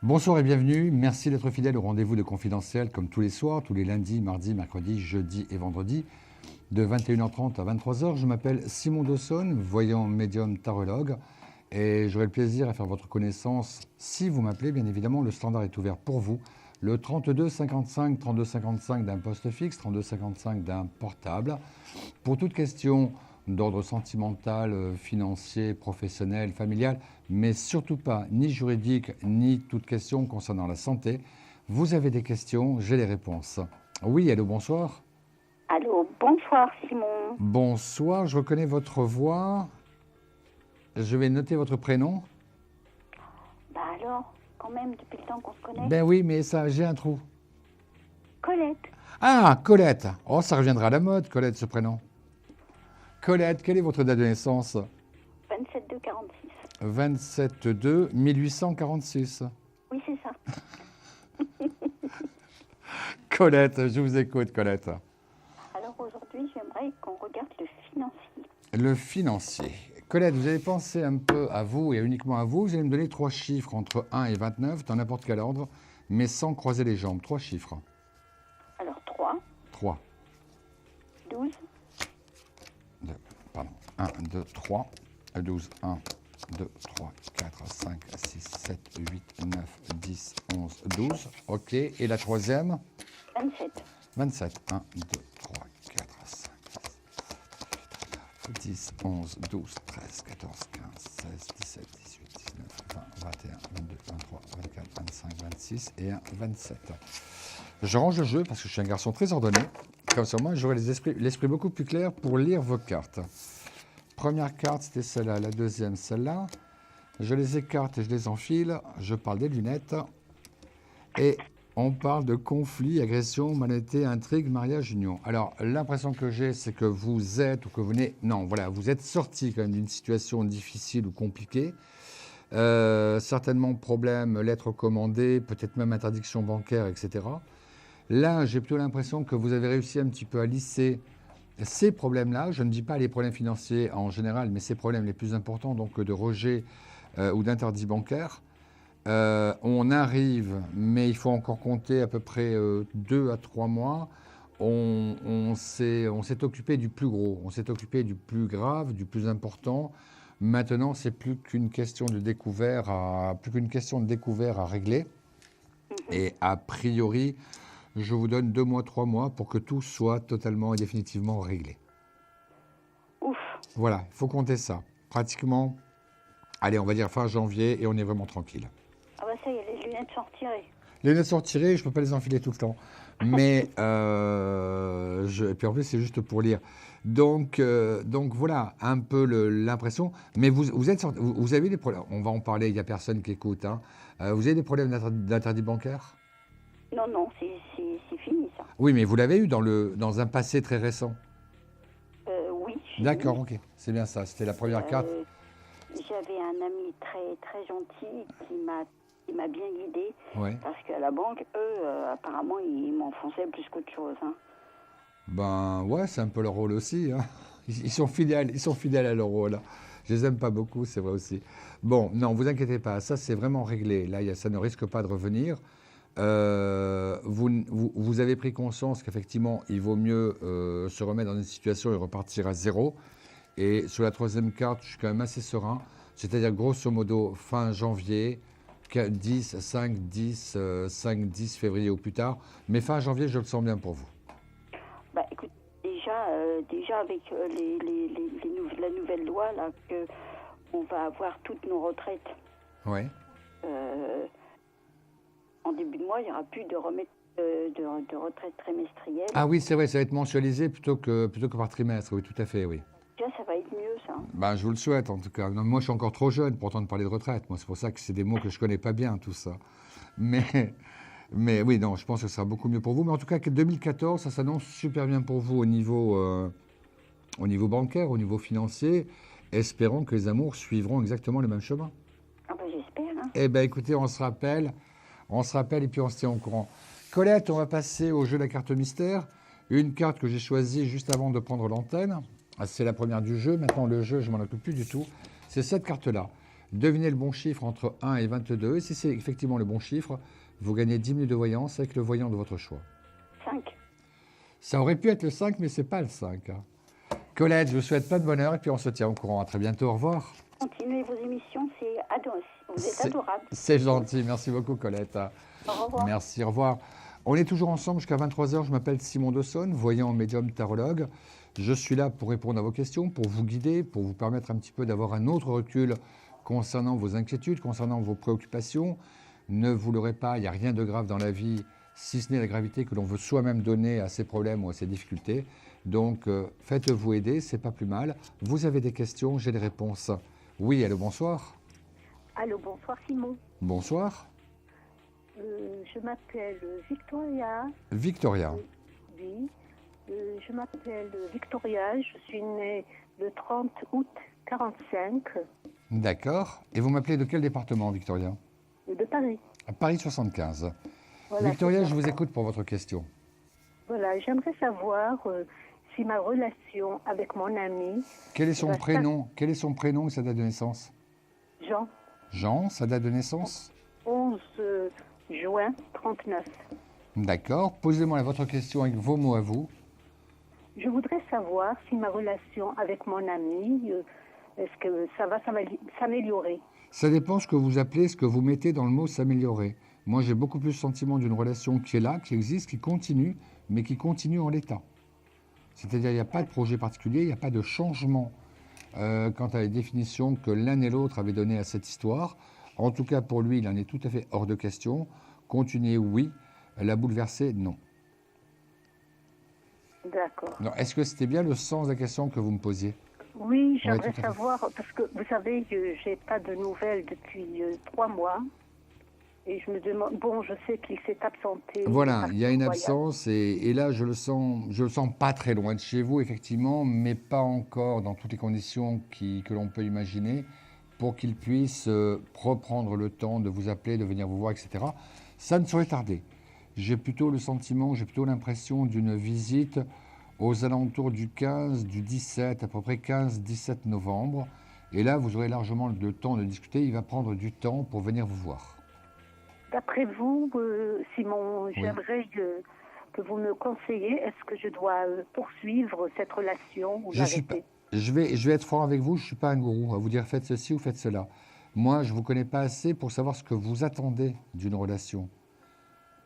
Bonsoir et bienvenue, merci d'être fidèle au rendez-vous de Confidentiel comme tous les soirs, tous les lundis, mardis, mercredis, jeudis et vendredis de 21h30 à 23h. Je m'appelle Simon Dawson, voyant médium tarologue et j'aurai le plaisir à faire votre connaissance si vous m'appelez. Bien évidemment, le standard est ouvert pour vous. Le 32 55 32 55 d'un poste fixe, 32 55 d'un portable. Pour toute question d'ordre sentimental, financier, professionnel, familial, mais surtout pas ni juridique, ni toute question concernant la santé. Vous avez des questions, j'ai les réponses. Oui, allô, bonsoir. Allô, bonsoir Simon. Bonsoir, je reconnais votre voix. Je vais noter votre prénom. Bah alors, quand même, depuis le temps qu'on se connaît. Ben oui, mais ça, j'ai un trou. Colette. Ah, Colette. Oh, ça reviendra à la mode, Colette, ce prénom. Colette, quelle est votre date de naissance? 27/2/46. 27/2/1846. Oui, c'est ça. Colette, je vous écoute, Colette. Alors aujourd'hui, j'aimerais qu'on regarde le financier. Le financier. Colette, vous avez pensé un peu à vous et uniquement à vous. Vous allez me donner 3 chiffres entre 1 et 29, dans n'importe quel ordre, mais sans croiser les jambes. 3 chiffres. Alors 3, 3. 12, 1, 2, 3, 12, 1, 2, 3, 4, 5, 6, 7, 8, 9, 10, 11, 12. OK. Et la troisième? 27. 27. 1, 2, 3, 4, 5, 6, 10, 11, 12, 13, 14, 15, 16, 17, 18, 19, 20, 21, 22, 23, 24, 25, 26 et un 27. Je range le jeu parce que je suis un garçon très ordonné. Comme ça, moi, j'aurai l'esprit beaucoup plus clair pour lire vos cartes. Première carte, c'était celle-là. La deuxième, celle-là. Je les écarte et je les enfile. Je parle des lunettes. Et on parle de conflit, agression, malhonnêteté, intrigue, mariage, union. Alors, l'impression que j'ai, c'est que vous êtes, ou que vous venez... Non, voilà, vous êtes sorti quand même d'une situation difficile ou compliquée. Certainement problème, lettres commandées, peut-être même interdiction bancaire, etc. Là, j'ai plutôt l'impression que vous avez réussi un petit peu à lisser ces problèmes-là. Je ne dis pas les problèmes financiers en général, mais ces problèmes les plus importants, donc de rejet ou d'interdit bancaire. On arrive, mais il faut encore compter à peu près 2 à 3 mois. On s'est occupé du plus gros, on s'est occupé du plus grave, du plus important. Maintenant, c'est plus qu'une question de découvert à régler. Et a priori, je vous donne 2 mois, 3 mois pour que tout soit totalement et définitivement réglé. Ouf. Voilà, il faut compter ça. Pratiquement, allez, on va dire fin janvier et on est vraiment tranquille. Ah bah ça y est, les lunettes sont retirées. Les lunettes sont retirées, je ne peux pas les enfiler tout le temps. Mais, et puis en plus, c'est juste pour lire. Donc voilà, un peu l'impression. Mais vous avez des problèmes, on va en parler, il n'y a personne qui écoute. Hein. Vous avez des problèmes d'interdit bancaire? Non, non, c'est fini ça. Oui, mais vous l'avez eu dans un passé très récent. Oui. D'accord, ok, c'est bien ça, c'était la première carte. J'avais un ami très, très gentil qui m'a bien guidée. Ouais. Parce qu'à la banque, eux, apparemment, ils m'enfonçaient plus qu'autre chose. Hein. Ben ouais, c'est un peu leur rôle aussi. Hein. Ils sont fidèles à leur rôle. Je les aime pas beaucoup, c'est vrai aussi. Bon, non, vous inquiétez pas, ça c'est vraiment réglé. Là, ça ne risque pas de revenir. Vous avez pris conscience qu'effectivement, il vaut mieux se remettre dans une situation et repartir à zéro. Et sur la troisième carte, je suis quand même assez serein. C'est-à-dire, grosso modo, fin janvier, 5, 10 février ou plus tard. Mais fin janvier, je le sens bien pour vous. Bah écoute, déjà avec la nouvelle loi, là, qu'on va avoir toutes nos retraites. Ouais. En début de mois, il n'y aura plus de retraite trimestrielle. Ah oui, c'est vrai, ça va être mensualisé plutôt que par trimestre. Oui, tout à fait, oui. Déjà, ça va être mieux, ça. Ben, je vous le souhaite, en tout cas. Non, moi, je suis encore trop jeune pour entendre parler de retraite. Moi, c'est pour ça que c'est des mots que je connais pas bien, tout ça. Mais Mais oui, non, je pense que ce sera beaucoup mieux pour vous. Mais en tout cas, 2014, ça s'annonce super bien pour vous au niveau bancaire, au niveau financier. Espérons que les amours suivront exactement le même chemin. Ah ben j'espère. Hein. Eh bien, écoutez, on se rappelle et puis on se tient au courant. Colette, on va passer au jeu de la carte mystère. Une carte que j'ai choisie juste avant de prendre l'antenne. Ah, c'est la première du jeu. Maintenant, le jeu, je m'en occupe plus du tout. C'est cette carte-là. Devinez le bon chiffre entre 1 et 22. Et si c'est effectivement le bon chiffre, vous gagnez 10 minutes de voyance avec le voyant de votre choix. 5. Ça aurait pu être le 5, mais c'est pas le 5. Hein. Colette, je vous souhaite plein de bonheur et puis on se tient au courant. À très bientôt. Au revoir. Continuez vos émissions, c'est vous êtes adorable. C'est gentil. Merci beaucoup, Colette. Au revoir. Merci, au revoir. On est toujours ensemble jusqu'à 23h. Je m'appelle Simon Dawson, voyant médium tarologue. Je suis là pour répondre à vos questions, pour vous guider, pour vous permettre un petit peu d'avoir un autre recul concernant vos inquiétudes, concernant vos préoccupations. Ne vous leurrez pas, il n'y a rien de grave dans la vie, si ce n'est la gravité que l'on veut soi-même donner à ses problèmes ou à ses difficultés. Donc, faites-vous aider, c'est pas plus mal. Vous avez des questions, j'ai des réponses. Oui, allô, bonsoir. Allô, bonsoir Simon. Bonsoir. Je m'appelle Victoria. Victoria. Oui. Je m'appelle Victoria. Je suis née le 30 août 45 D'accord. Et vous m'appelez de quel département, Victoria? de Paris. À Paris 75. Voilà, Victoria, c'est ça. je vous écoute pour votre question. Voilà, j'aimerais savoir si ma relation avec mon ami Quel est son Bah, prénom? Quel est son prénom et sa date de naissance? Jean, Jean, sa date de naissance? 11 juin 39. D'accord. Posez-moi votre question avec vos mots à vous. Je voudrais savoir si ma relation avec mon ami, est-ce que ça va s'améliorer? Ça dépend ce que vous appelez, ce que vous mettez dans le mot s'améliorer. Moi, j'ai beaucoup plus le sentiment d'une relation qui est là, qui existe, qui continue, mais qui continue en l'état. C'est-à-dire, il n'y a pas de projet particulier, il n'y a pas de changement quant à la définition que l'un et l'autre avaient donnée à cette histoire. En tout cas, pour lui, il en est tout à fait hors de question. Continuer, oui. La bouleverser, non. D'accord. Non, est-ce que c'était bien le sens de la question que vous me posiez? Oui, tout à j'aimerais fait. savoir, parce que vous savez, j'ai pas de nouvelles depuis 3 mois. Et je me demande, bon, je sais qu'il s'est absenté. Voilà, il y a une Voyage. absence et là je le sens pas très loin de chez vous effectivement, mais pas encore dans toutes les conditions que l'on peut imaginer pour qu'il puisse reprendre le temps de vous appeler, de venir vous voir, etc. Ça ne saurait tarder. J'ai plutôt le sentiment, j'ai plutôt l'impression d'une visite aux alentours du 15, du 17, à peu près 15-17 novembre. Et là, vous aurez largement le temps de discuter. Il va prendre du temps pour venir vous voir. D'après vous, Simon, j'aimerais que vous me conseillez, est-ce que je dois poursuivre cette relation ou l'arrêter? Je vais être franc avec vous, je ne suis pas un gourou à vous dire faites ceci ou faites cela. Moi, je ne vous connais pas assez pour savoir ce que vous attendez d'une relation.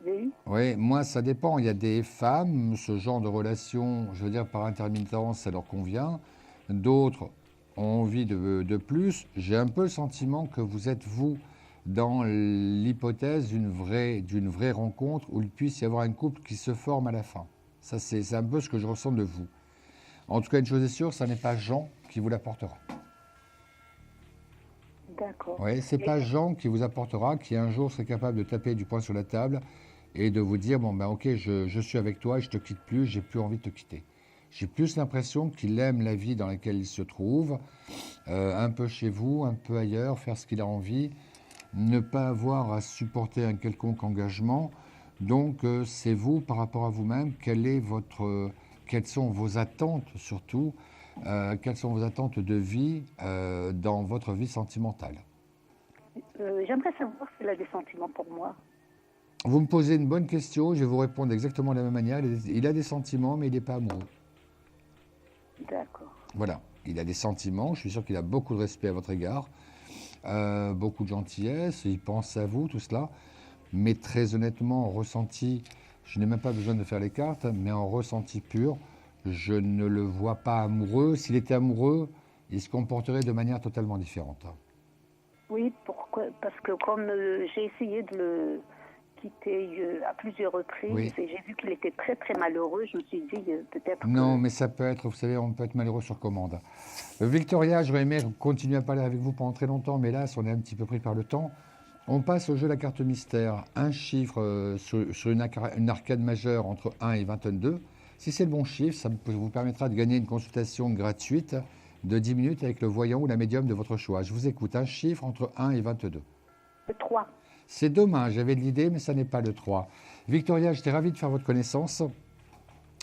Oui. Oui, moi, ça dépend. Il y a des femmes, ce genre de relation, je veux dire, par intermittence, ça leur convient. D'autres ont envie de plus. J'ai un peu le sentiment que vous êtes, vous, dans l'hypothèse d'une vraie rencontre où il puisse y avoir un couple qui se forme à la fin. Ça, c'est un peu ce que je ressens de vous. En tout cas, une chose est sûre, ça n'est pas Jean qui vous l'apportera. D'accord. Oui, c'est pas Jean qui vous apportera, qui un jour serait capable de taper du poing sur la table et de vous dire, bon ben ok, je suis avec toi et je te quitte plus, j'ai plus envie de te quitter. J'ai plus l'impression qu'il aime la vie dans laquelle il se trouve, un peu chez vous, un peu ailleurs, faire ce qu'il a envie, ne pas avoir à supporter un quelconque engagement. Donc c'est vous, par rapport à vous-même, quelles sont vos attentes surtout, quelles sont vos attentes de vie dans votre vie sentimentale. J'aimerais savoir s'il a des sentiments pour moi. Vous me posez une bonne question, je vais vous répondre exactement de la même manière. Il a des sentiments, mais il n'est pas amoureux. D'accord. Voilà, il a des sentiments, je suis sûr qu'il a beaucoup de respect à votre égard, beaucoup de gentillesse, il pense à vous, tout cela. Mais très honnêtement, en ressenti, je n'ai même pas besoin de faire les cartes, mais en ressenti pur, je ne le vois pas amoureux. S'il était amoureux, il se comporterait de manière totalement différente. Oui, pourquoi? Parce que comme j'ai essayé de le quitter à plusieurs reprises, Oui. et j'ai vu qu'il était très très malheureux, je me suis dit peut-être Non, que... mais ça peut être, vous savez, on peut être malheureux sur commande. Victoria, j'aurais aimé continuer à parler avec vous pendant très longtemps, mais là, on est un petit peu pris par le temps. On passe au jeu de la carte mystère. Un chiffre sur une arcade majeure entre 1 et 22. Si c'est le bon chiffre, ça vous permettra de gagner une consultation gratuite de 10 minutes avec le voyant ou la médium de votre choix. Je vous écoute. Un chiffre entre 1 et 22. Le 3. C'est dommage, j'avais de l'idée, mais ça n'est pas le 3. Victoria, j'étais ravi de faire votre connaissance.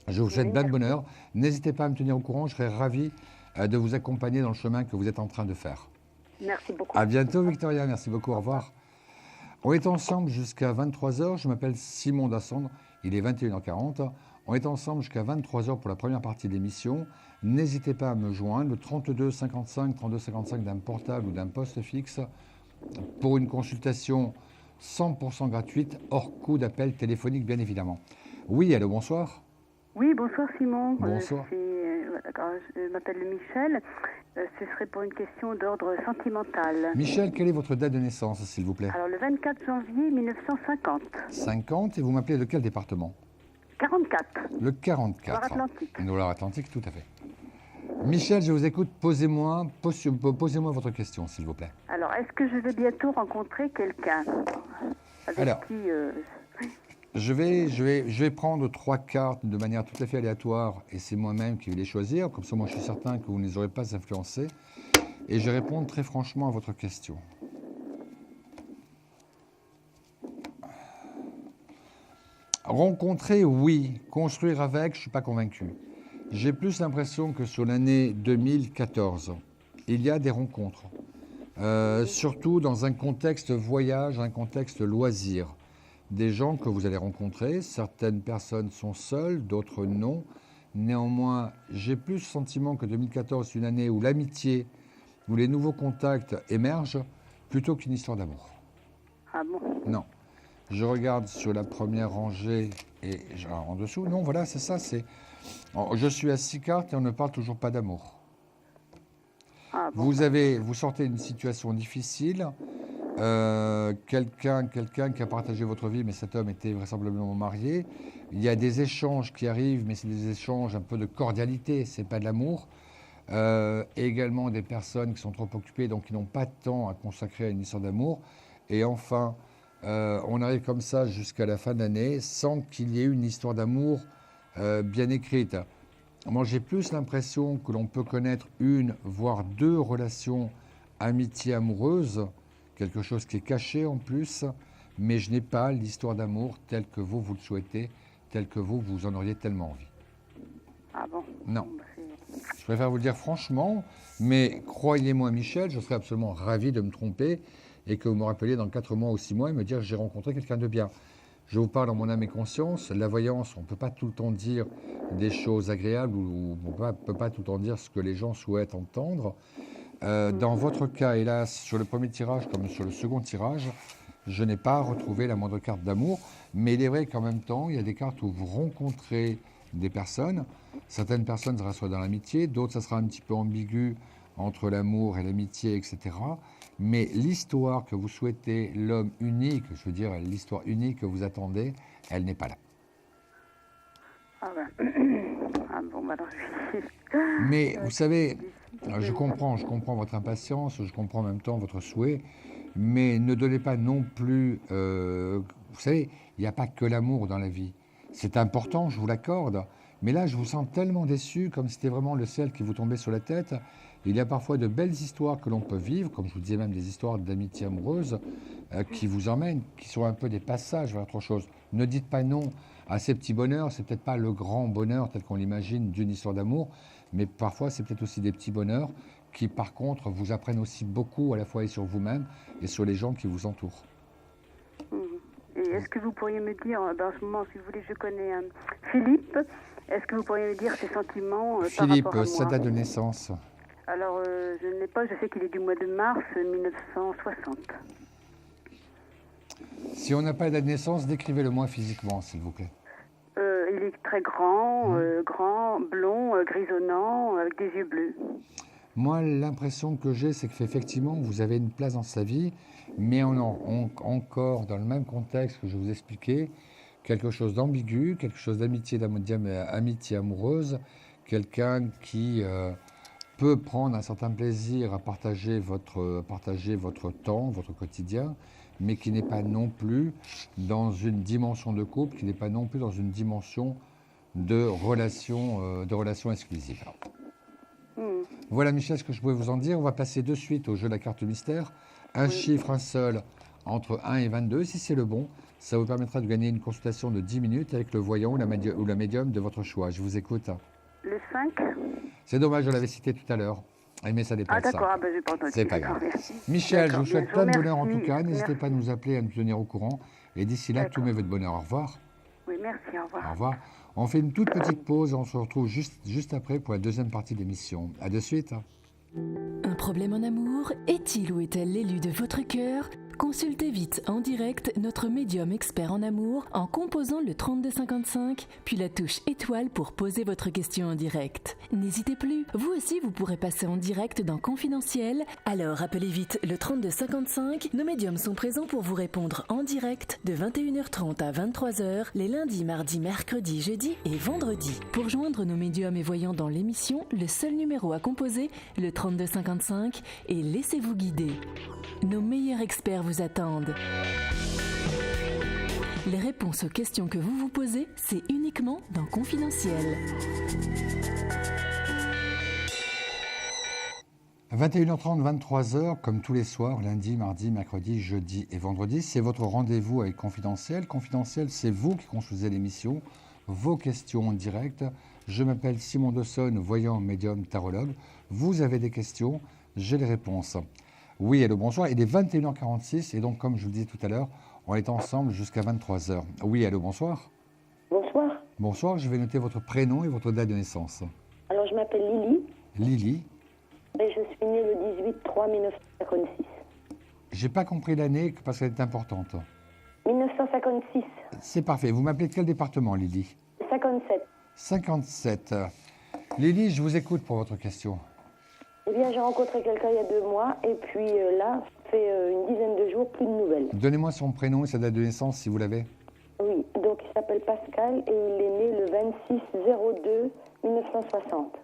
Je vous souhaite plein de bonheur. N'hésitez pas à me tenir au courant, je serai ravi de vous accompagner dans le chemin que vous êtes en train de faire. Merci beaucoup. À bientôt, Victoria. Merci beaucoup. Au revoir. On est ensemble jusqu'à 23h. Je m'appelle Simon Dassandre. Il est 21h40. On est ensemble jusqu'à 23h pour la première partie de l'émission. N'hésitez pas à me joindre le 32 55 32 55 d'un portable ou d'un poste fixe pour une consultation 100% gratuite, hors coût d'appel téléphonique, bien évidemment. Oui, allô, bonsoir. Oui, bonsoir Simon. Bonsoir. Je m'appelle Michel. Ce serait pour une question d'ordre sentimental. Michel, quelle est votre date de naissance, s'il vous plaît? Alors, le 24 janvier 1950. 50, et vous m'appelez de quel département? 44. Le 44. Loire-Atlantique. Loire-Atlantique, tout à fait. Michel, je vous écoute. Posez-moi votre question, s'il vous plaît. Alors, est-ce que je vais bientôt rencontrer quelqu'un avec qui... Je vais prendre 3 cartes de manière tout à fait aléatoire et c'est moi-même qui vais les choisir. Comme ça, moi, je suis certain que vous ne les aurez pas influencés. Et je réponds très franchement à votre question. Rencontrer, oui. Construire avec, je ne suis pas convaincu. J'ai plus l'impression que sur l'année 2014, il y a des rencontres. Surtout dans un contexte voyage, un contexte loisir. Des gens que vous allez rencontrer, certaines personnes sont seules, d'autres non. Néanmoins, j'ai plus le sentiment que 2014 est une année où l'amitié, où les nouveaux contacts émergent, plutôt qu'une histoire d'amour. Ah bon? Non. Je regarde sur la première rangée et en dessous. Non, voilà, c'est ça. Je suis à 6 cartes et on ne parle toujours pas d'amour. Ah bon. Vous sortez d'une situation difficile. Quelqu'un qui a partagé votre vie, mais cet homme était vraisemblablement marié. Il y a des échanges qui arrivent, mais c'est des échanges un peu de cordialité, c'est pas de l'amour. Également des personnes qui sont trop occupées, donc qui n'ont pas de temps à consacrer à une histoire d'amour. Et enfin, on arrive comme ça jusqu'à la fin de l'année sans qu'il y ait une histoire d'amour bien écrite. Moi, j'ai plus l'impression que l'on peut connaître une, voire 2 relations amitié amoureuses, quelque chose qui est caché en plus, mais je n'ai pas l'histoire d'amour telle que vous le souhaitez, telle que vous en auriez tellement envie. Ah bon? Non. Je préfère vous le dire franchement, mais croyez-moi, Michel, je serais absolument ravi de me tromper et que vous me rappeliez dans 4 mois ou 6 mois et me dire que j'ai rencontré quelqu'un de bien. Je vous parle en mon âme et conscience. La voyance, on ne peut pas tout le temps dire des choses agréables ou on ne peut pas tout le temps dire ce que les gens souhaitent entendre. Dans votre cas, hélas, sur le premier tirage comme sur le second tirage, je n'ai pas retrouvé la moindre carte d'amour, mais il est vrai qu'en même temps, il y a des cartes où vous rencontrez des personnes. Certaines personnes, ça sera dans l'amitié, d'autres, ça sera un petit peu ambigu entre l'amour et l'amitié, etc. Mais l'histoire que vous souhaitez, l'homme unique, je veux dire l'histoire unique que vous attendez, elle n'est pas là. Ah ben, ah bon, alors mais vous savez, je comprends votre impatience, je comprends en même temps votre souhait, mais ne donnez pas non plus... vous savez, il n'y a pas que l'amour dans la vie. C'est important, je vous l'accorde, mais là, je vous sens tellement déçu, comme si c'était vraiment le ciel qui vous tombait sur la tête. Il y a parfois de belles histoires que l'on peut vivre, comme je vous disais, même des histoires d'amitié amoureuse qui vous emmènent, qui sont un peu des passages vers autre chose. Ne dites pas non à ces petits bonheurs, c'est peut-être pas le grand bonheur tel qu'on l'imagine d'une histoire d'amour, mais parfois c'est peut-être aussi des petits bonheurs qui par contre vous apprennent aussi beaucoup à la fois et sur vous-même et sur les gens qui vous entourent. Et est-ce que vous pourriez me dire, dans ce moment, si vous voulez, je connais Philippe, est-ce que vous pourriez me dire ses sentiments Philippe, par rapport à moi? sa date de naissance? Alors, je ne l'ai pas, je sais qu'il est du mois de mars 1960. Si on n'a pas la date de naissance, décrivez-le-moi physiquement, s'il vous plaît. Il est très grand, grand, blond, grisonnant, avec des yeux bleus. Moi, l'impression que j'ai, c'est qu'effectivement, vous avez une place dans sa vie, mais encore dans le même contexte que je vous expliquais, quelque chose d'ambigu, quelque chose d'amitié, amitié amoureuse, quelqu'un qui peut prendre un certain plaisir à partager votre temps, votre quotidien, mais qui n'est pas non plus dans une dimension de couple, qui n'est pas non plus dans une dimension de relation exclusive. Voilà, Michel, ce que je pouvais vous en dire. On va passer de suite au jeu de la carte mystère. Un chiffre, un seul, entre 1 et 22. Si c'est le bon, ça vous permettra de gagner une consultation de 10 minutes avec le voyant ou la médium de votre choix. Je vous écoute. Le 5. C'est dommage, je l'avais cité tout à l'heure. Mais ça dépend de ça. D'accord, j'ai pas entendu. C'est pas grave. Michel, je vous souhaite plein de bonheur en tout cas. N'hésitez pas à nous appeler, à nous tenir au courant. Et d'ici là, tous mes vœux de bonheur. Au revoir. Oui, merci, au revoir. Au revoir. On fait une toute petite pause et on se retrouve juste après pour la deuxième partie de l'émission. À de suite. Un problème en amour? Est-il ou est-elle l'élu de votre cœur? Consultez vite en direct notre médium expert en amour en composant le 3255, puis la touche étoile pour poser votre question en direct. N'hésitez plus, vous aussi vous pourrez passer en direct dans Confidentiel, alors appelez vite le 3255, nos médiums sont présents pour vous répondre en direct de 21h30 à 23h, les lundis, mardis, mercredis, jeudis et vendredis. Pour joindre nos médiums et voyants dans l'émission, le seul numéro à composer, le 3255, et laissez-vous guider. Nos meilleurs experts vous attendent. Les réponses aux questions que vous vous posez, c'est uniquement dans Confidentiel. 21h30, 23h, comme tous les soirs, lundi, mardi, mercredi, jeudi et vendredi, c'est votre rendez-vous avec Confidentiel. Confidentiel, c'est vous qui construisez l'émission, vos questions en direct. Je m'appelle Simon Dessonne, voyant, médium, tarologue. Vous avez des questions, j'ai les réponses. Oui, allô, bonsoir. Il est 21h46 et donc, comme je vous le disais tout à l'heure, on est ensemble jusqu'à 23h. Oui, allô, bonsoir. Bonsoir. Bonsoir, je vais noter votre prénom et votre date de naissance. Alors, je m'appelle Lily. Lily. Et je suis née le 18/3/1956. J'ai pas compris l'année parce qu'elle est importante. 1956. C'est parfait. Vous m'appelez de quel département, Lily? 57. 57. Lily, je vous écoute pour votre question. Eh bien, j'ai rencontré quelqu'un il y a 2 mois, et puis là, ça fait une dizaine de jours, plus de nouvelles. Donnez-moi son prénom et sa date de naissance, si vous l'avez. Oui, donc il s'appelle Pascal, et il est né le 26/02/1960.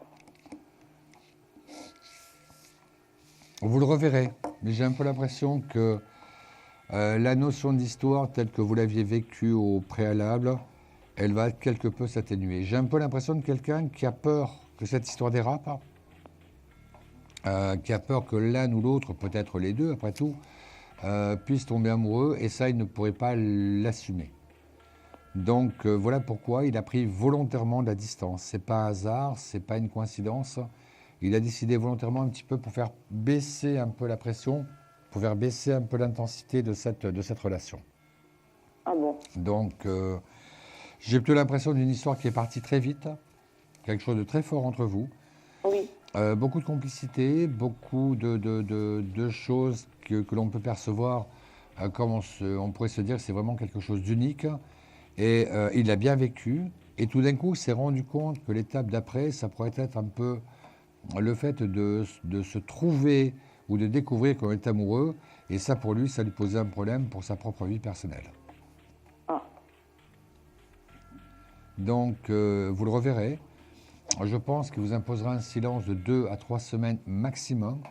Vous le reverrez, mais j'ai un peu l'impression que la notion d'histoire telle que vous l'aviez vécue au préalable, elle va quelque peu s'atténuer. J'ai un peu l'impression de quelqu'un qui a peur que cette histoire dérape, qui a peur que l'un ou l'autre, peut-être les deux après tout, puisse tomber amoureux, et ça, il ne pourrait pas l'assumer. Donc voilà pourquoi il a pris volontairement de la distance. C'est pas un hasard, c'est pas une coïncidence. Il a décidé volontairement un petit peu pour faire baisser un peu la pression, pour faire baisser un peu l'intensité de cette relation. Ah bon? Donc j'ai plutôt l'impression d'une histoire qui est partie très vite, quelque chose de très fort entre vous. Oui. Beaucoup de complicité, beaucoup de choses que l'on peut percevoir, comme on pourrait se dire que c'est vraiment quelque chose d'unique. Et il l'a bien vécu. Et tout d'un coup, il s'est rendu compte que l'étape d'après, ça pourrait être un peu le fait de se trouver ou de découvrir qu'on est amoureux. Et ça, pour lui, ça lui posait un problème pour sa propre vie personnelle. Ah. Donc, vous le reverrez. Je pense qu'il vous imposera un silence de 2 à 3 semaines maximum.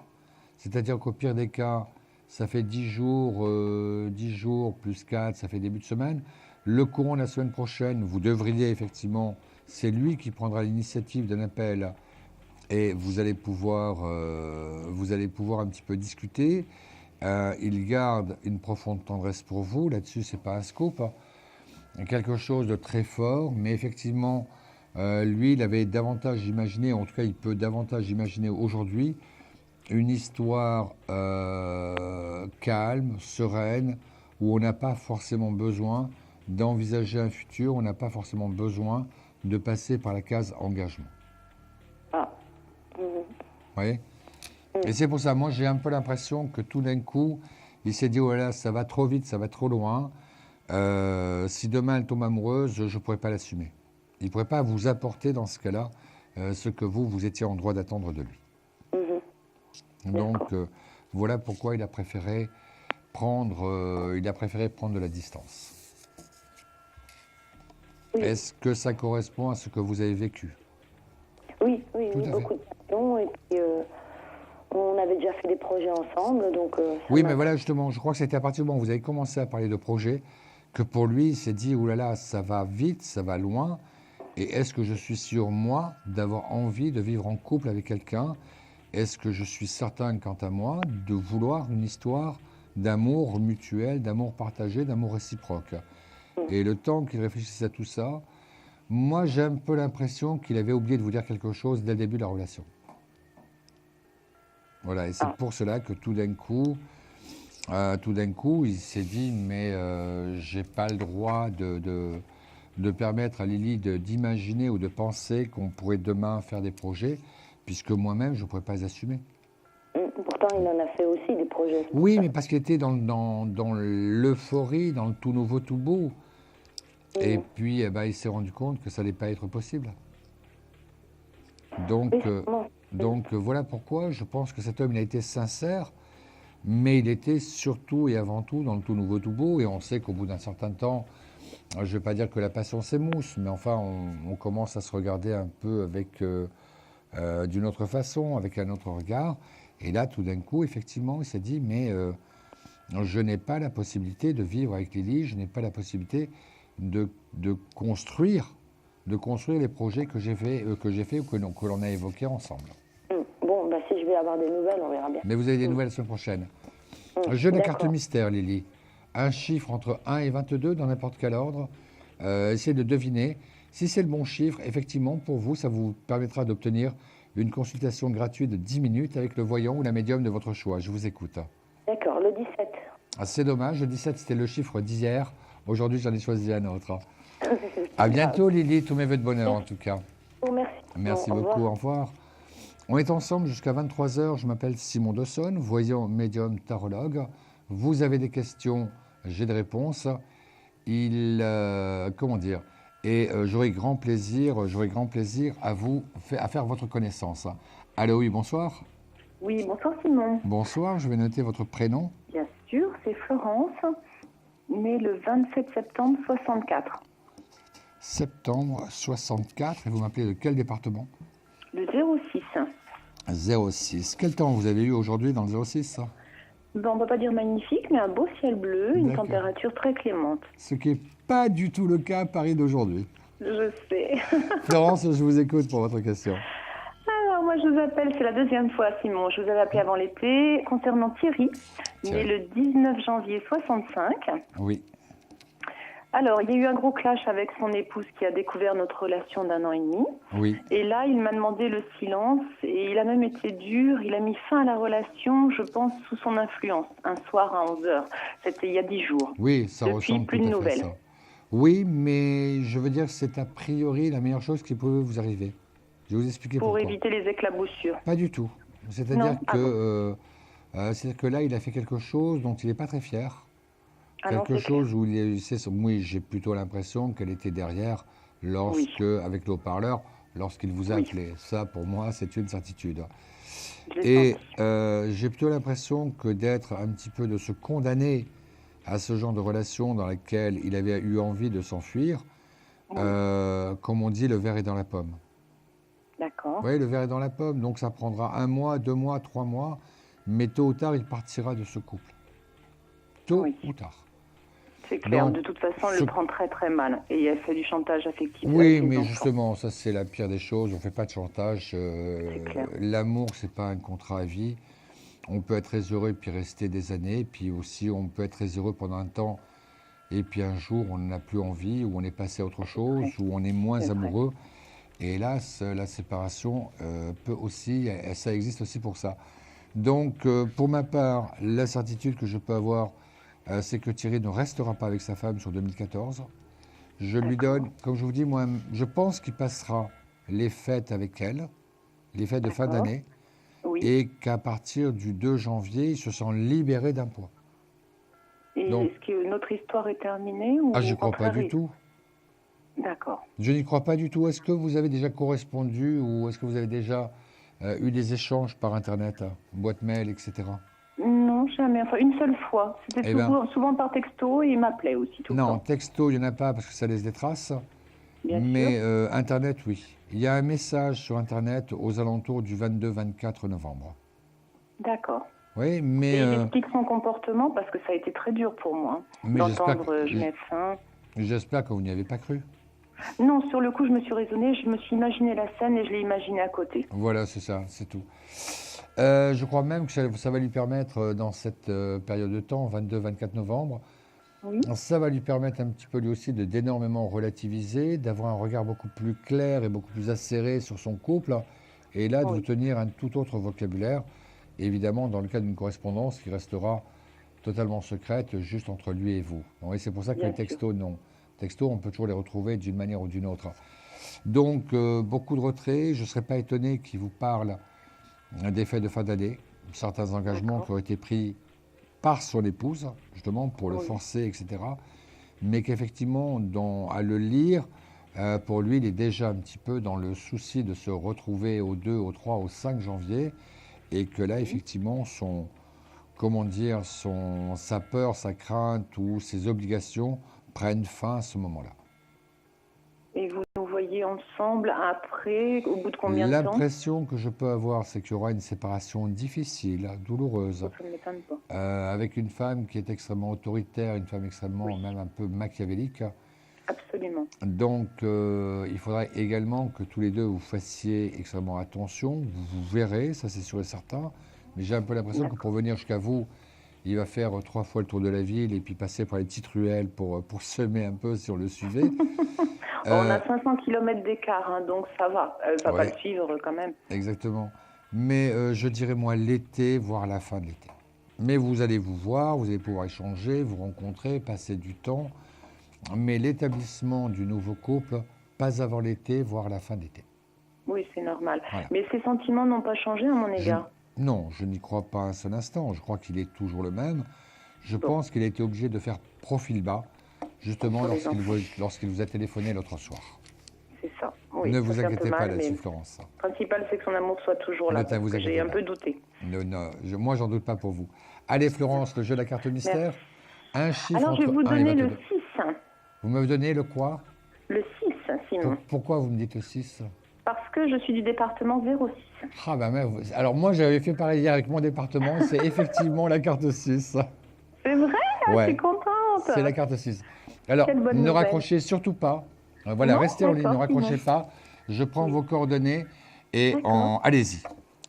C'est-à-dire qu'au pire des cas, ça fait 10 jours plus 4, ça fait début de semaine. Le courant de la semaine prochaine, vous devriez effectivement, c'est lui qui prendra l'initiative d'un appel et vous allez pouvoir un petit peu discuter. Il garde une profonde tendresse pour vous. Là-dessus, c'est pas un scoop. Quelque chose de très fort, mais effectivement, lui, il avait davantage imaginé, en tout cas, il peut davantage imaginer aujourd'hui une histoire calme, sereine, où on n'a pas forcément besoin d'envisager un futur, on n'a pas forcément besoin de passer par la case engagement. Ah. Vous voyez? Et c'est pour ça, moi, j'ai un peu l'impression que tout d'un coup, il s'est dit, oh là là, ça va trop vite, ça va trop loin. Si demain elle tombe amoureuse, je ne pourrais pas l'assumer. Il ne pourrait pas vous apporter dans ce cas-là ce que vous étiez en droit d'attendre de lui. Donc, voilà pourquoi il a préféré prendre de la distance. Oui. Est-ce que ça correspond à ce que vous avez vécu? Oui, beaucoup de passion. Et puis, on avait déjà fait des projets projets ensemble, donc... Oui, mais voilà, justement, je crois que c'était à partir du moment où vous avez commencé à parler de projet que pour lui, il s'est dit, oulala, ça va vite, ça va loin, et est-ce que je suis sûr, moi, d'avoir envie de vivre en couple avec quelqu'un? Est-ce que je suis certain, quant à moi, de vouloir une histoire d'amour mutuel, d'amour partagé, d'amour réciproque? Et le temps qu'il réfléchissait à tout ça, moi, j'ai un peu l'impression qu'il avait oublié de vous dire quelque chose dès le début de la relation. Voilà, et c'est pour cela que tout d'un coup, il s'est dit, mais j'ai pas le droit de permettre à Lily d'imaginer ou de penser qu'on pourrait demain faire des projets, puisque moi-même, je ne pourrais pas les assumer. Pourtant, il en a fait aussi des projets. Oui, mais parce qu'il était dans l'euphorie, dans le tout nouveau, tout beau. Et puis, il s'est rendu compte que ça n'allait pas être possible. Donc, voilà pourquoi je pense que cet homme, il a été sincère, mais il était surtout et avant tout dans le tout nouveau, tout beau. Et on sait qu'au bout d'un certain temps, je ne vais pas dire que la passion s'émousse, mais enfin, on commence à se regarder un peu avec d'une autre façon, avec un autre regard. Et là, tout d'un coup, effectivement, il s'est dit, mais je n'ai pas la possibilité de vivre avec Lily, je n'ai pas la possibilité de construire les projets que j'ai fait ou que l'on a évoqués ensemble. Bon, si je vais avoir des nouvelles, on verra bien. Mais vous avez des nouvelles la semaine prochaine. Jeu de carte mystère, Lily. Un chiffre entre 1 et 22 dans n'importe quel ordre. Essayez de deviner. Si c'est le bon chiffre, effectivement, pour vous, ça vous permettra d'obtenir une consultation gratuite de 10 minutes avec le voyant ou la médium de votre choix. Je vous écoute. D'accord, le 17. C'est dommage, le 17, c'était le chiffre d'hier. Aujourd'hui, j'en ai choisi un autre. À bientôt, Lily. Tous mes vœux de bonheur, en tout cas. Oh, merci. Merci beaucoup. Au revoir. On est ensemble jusqu'à 23h. Je m'appelle Simon Dawson, voyant médium tarologue. Vous avez des questions, j'ai des réponses. Comment dire? Et j'aurai grand plaisir à faire votre connaissance. Allô, oui, bonsoir. Oui, bonsoir Simon. Bonsoir, je vais noter votre prénom. Bien sûr, c'est Florence, née le 27 septembre 64. Septembre 64, et vous m'appelez de quel département? Le 06. 06. Quel temps vous avez eu aujourd'hui dans le 06? On ne va pas dire magnifique, mais un beau ciel bleu, une température très clémente. Ce qui n'est pas du tout le cas à Paris d'aujourd'hui. Je sais. Florence, je vous écoute pour votre question. Alors, moi, je vous appelle, c'est la deuxième fois, Simon. Je vous avais appelé avant l'été concernant Thierry, né le 19 janvier 65. Oui. Alors, il y a eu un gros clash avec son épouse qui a découvert notre relation d'1 an et demi. Oui. Et là, il m'a demandé le silence et il a même été dur. Il a mis fin à la relation, je pense, sous son influence, un soir à 11h. C'était il y a 10 jours. Oui, ça Depuis, ressemble plus tout de à fait nouvelles. ça. Oui, mais je veux dire que c'est a priori la meilleure chose qui peut vous arriver. Je vais vous expliquer pourquoi. Pour éviter les éclaboussures. Pas du tout. C'est-à-dire que là, il a fait quelque chose dont il n'est pas très fier. Quelque chose où oui, j'ai plutôt l'impression qu'elle était derrière avec le haut-parleur, lorsqu'il vous a appelé. Ça, pour moi, c'est une certitude. Et j'ai plutôt l'impression que de se condamner à ce genre de relation dans laquelle il avait eu envie de s'enfuir, comme on dit, le verre est dans la pomme. D'accord. Oui, le verre est dans la pomme, donc ça prendra 1 mois, 2 mois, 3 mois, mais tôt ou tard, il partira de ce couple. Tôt ou tard. C'est clair, de toute façon, elle le prend très très mal. Et elle fait du chantage affectif. Oui, mais justement, ça c'est la pire des choses. On ne fait pas de chantage. L'amour, ce n'est pas un contrat à vie. On peut être très heureux et puis rester des années. Puis aussi, on peut être très heureux pendant un temps. Et puis un jour, on n'a plus envie, ou on est passé à autre chose, ou on est moins amoureux. Et hélas, la séparation peut aussi, ça existe aussi pour ça. Donc, pour ma part, la certitude que je peux avoir, c'est que Thierry ne restera pas avec sa femme sur 2014. Je lui donne, comme je vous dis, moi, je pense qu'il passera les fêtes avec elle, les fêtes de fin d'année, et qu'à partir du 2 janvier, il se sent libéré d'un poids. Et est-ce que notre histoire est terminée ou je n'y crois pas du tout. D'accord. Je n'y crois pas du tout. Est-ce que vous avez déjà correspondu ou est-ce que vous avez déjà eu des échanges par Internet, boîte mail, etc. Non, jamais. Enfin, une seule fois. C'était souvent par texto et il m'appelait aussi tout le temps. Non, texto, il n'y en a pas parce que ça laisse des traces. Mais Internet, oui. Il y a un message sur Internet aux alentours du 22-24 novembre. D'accord. Oui, mais... Et il explique son comportement parce que ça a été très dur pour moi d'entendre je mets fin. J'espère que vous n'y avez pas cru. Non, sur le coup, je me suis raisonnée, je me suis imaginé la scène et je l'ai imaginé à côté. Voilà, c'est ça, c'est tout. Je crois même que ça va lui permettre, dans cette période de temps, 22-24 novembre, oui. Ça va lui permettre un petit peu lui aussi d'énormément relativiser, d'avoir un regard beaucoup plus clair et beaucoup plus acéré sur son couple, et là, de vous tenir un tout autre vocabulaire, évidemment dans le cas d'une correspondance qui restera totalement secrète, juste entre lui et vous. Et c'est pour ça que les textos, non. Textos, on peut toujours les retrouver d'une manière ou d'une autre. Donc, beaucoup de retraits. Je ne serais pas étonné qu'il vous parle des fêtes de fin d'année, certains engagements qui ont été pris par son épouse, justement, pour le forcer, etc. Mais qu'effectivement, à le lire, pour lui, il est déjà un petit peu dans le souci de se retrouver au 2, au 3, au 5 janvier, et que là, effectivement, sa peur, sa crainte ou ses obligations prennent fin à ce moment-là. Et vous nous voyez ensemble après, au bout de combien de temps? L'impression que je peux avoir, c'est qu'il y aura une séparation difficile, douloureuse, ça ne m'étonne pas. avec une femme qui est extrêmement autoritaire, une femme extrêmement, même un peu machiavélique. Absolument. Donc, il faudra également que tous les deux vous fassiez extrêmement attention. Vous verrez, ça c'est sûr et certain. Mais j'ai un peu l'impression que pour venir jusqu'à vous, il va faire 3 fois le tour de la ville et puis passer par les petites ruelles pour semer un peu si on le suivait. On a 500 km d'écart, hein, donc ça va. Elle ne va pas le suivre quand même. Exactement. Mais je dirais moi l'été, voire la fin de l'été. Mais vous allez vous voir, vous allez pouvoir échanger, vous rencontrer, passer du temps. Mais l'établissement du nouveau couple, pas avant l'été, voire la fin d'été. Oui, c'est normal. Voilà. Mais ses sentiments n'ont pas changé à mon égard. Non, je n'y crois pas un seul instant. Je crois qu'il est toujours le même. Je pense qu'il a été obligé de faire profil bas, justement lorsqu'il vous a téléphoné l'autre soir. C'est ça. Oui, ne vous inquiétez pas là-dessus, Florence. Le principal, c'est que son amour soit toujours là. J'ai un peu douté. Moi, j'en doute pas pour vous. Allez, Florence, le jeu de la carte mystère. Un chiffre. Alors, je vais vous donner le 6. Vous me donnez le quoi? Le 6, Simon. Pourquoi vous me dites le 6? Parce que je suis du département 06. Ah ben, alors moi, j'avais fait pareil hier avec mon département. C'est effectivement la carte 6. C'est vrai? Je suis contente. C'est la carte 6. Alors, ne raccrochez surtout pas. Voilà, restez en ligne, ne raccrochez pas. Je prends vos coordonnées et allez-y.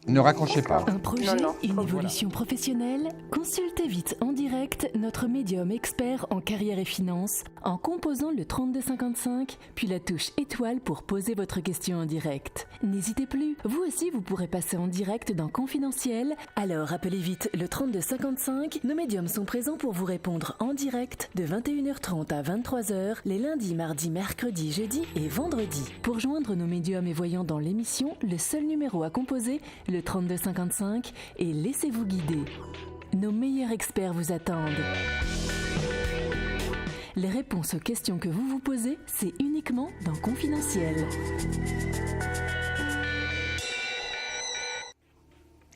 Ne raccrochez pas. Un projet, une évolution professionnelle? Consultez vite en direct notre médium expert en carrière et finance en composant le 3255, puis la touche étoile pour poser votre question en direct. N'hésitez plus, vous aussi vous pourrez passer en direct dans Confidentiel. Alors appelez vite le 3255. Nos médiums sont présents pour vous répondre en direct de 21h30 à 23h les lundis, mardis, mercredis, jeudis et vendredis. Pour joindre nos médiums et voyants dans l'émission, le seul numéro à composer, le 3255, et laissez-vous guider. Nos meilleurs experts vous attendent. Les réponses aux questions que vous vous posez, c'est uniquement dans Confidentiel.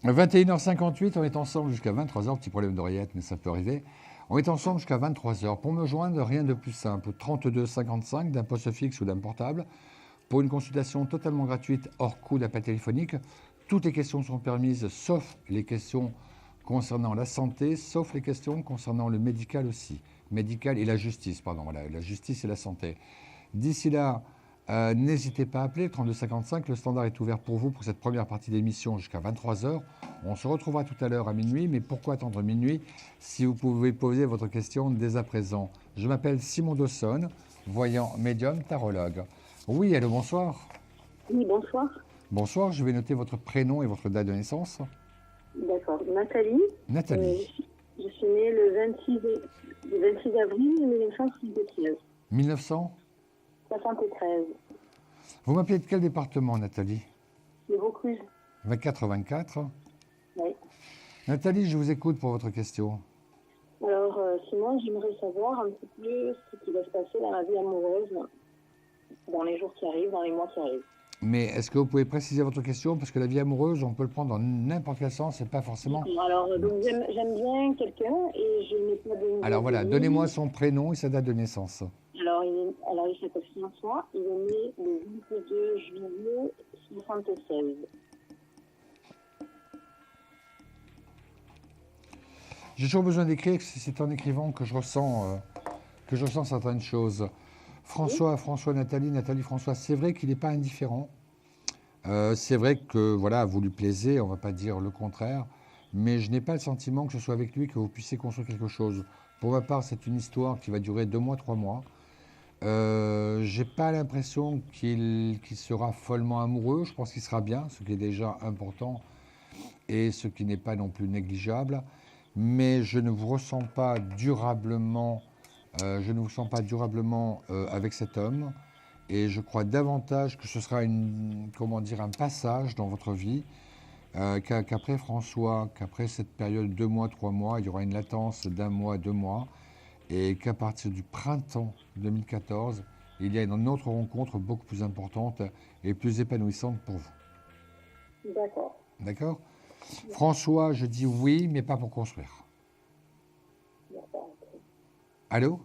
21h58, on est ensemble jusqu'à 23h. Petit problème d'oreillette, mais ça peut arriver. On est ensemble jusqu'à 23h. Pour me joindre, rien de plus simple. 32 55 d'un poste fixe ou d'un portable. Pour une consultation totalement gratuite, hors coût d'appel téléphonique. Toutes les questions sont permises, sauf les questions concernant la santé, sauf les questions concernant le médical aussi. Médical et la justice, pardon, voilà, la justice et la santé. D'ici là, n'hésitez pas à appeler, 3255, le standard est ouvert pour vous pour cette première partie d'émission jusqu'à 23h. On se retrouvera tout à l'heure à minuit, mais pourquoi attendre minuit si vous pouvez poser votre question dès à présent? Je m'appelle Simon Dawson, voyant médium tarologue. Oui, allô, bonsoir. Oui, bonsoir. Bonsoir, je vais noter votre prénom et votre date de naissance. D'accord, Nathalie. Nathalie. Je suis née le 26 avril 1973. 1973. Vous m'appelez de quel département, Nathalie? Le Vaucluse. 24. Oui. Nathalie, je vous écoute pour votre question. Alors, Simon, j'aimerais savoir un petit peu ce qui va se passer dans la vie amoureuse dans les jours qui arrivent, dans les mois qui arrivent. Mais est-ce que vous pouvez préciser votre question? Parce que la vie amoureuse, on peut le prendre dans n'importe quel sens, c'est pas forcément... Alors, donc, j'aime bien quelqu'un et je n'ai pas de... Alors voilà, donnez-moi son prénom et sa date de naissance. Alors il s'appelle François, il est né le 22 juillet 1976. J'ai toujours besoin d'écrire, c'est en écrivant que je ressens certaines choses. François, Nathalie, François, c'est vrai qu'il n'est pas indifférent. C'est vrai que voilà, vous lui plaisez, on ne va pas dire le contraire, mais je n'ai pas le sentiment que ce soit avec lui que vous puissiez construire quelque chose. Pour ma part, c'est une histoire qui va durer 2 mois, 3 mois. J'ai pas l'impression qu'il sera follement amoureux. Je pense qu'il sera bien, ce qui est déjà important et ce qui n'est pas non plus négligeable. Mais je ne vous ressens pas durablement, avec cet homme. Et je crois davantage que ce sera un passage dans votre vie, qu'après François, qu'après cette période 2 mois, 3 mois, il y aura une latence d'1 mois, 2 mois, et qu'à partir du printemps 2014, il y a une autre rencontre beaucoup plus importante et plus épanouissante pour vous. D'accord. D'accord ? François, je dis oui, mais pas pour construire. D'accord. Allô ?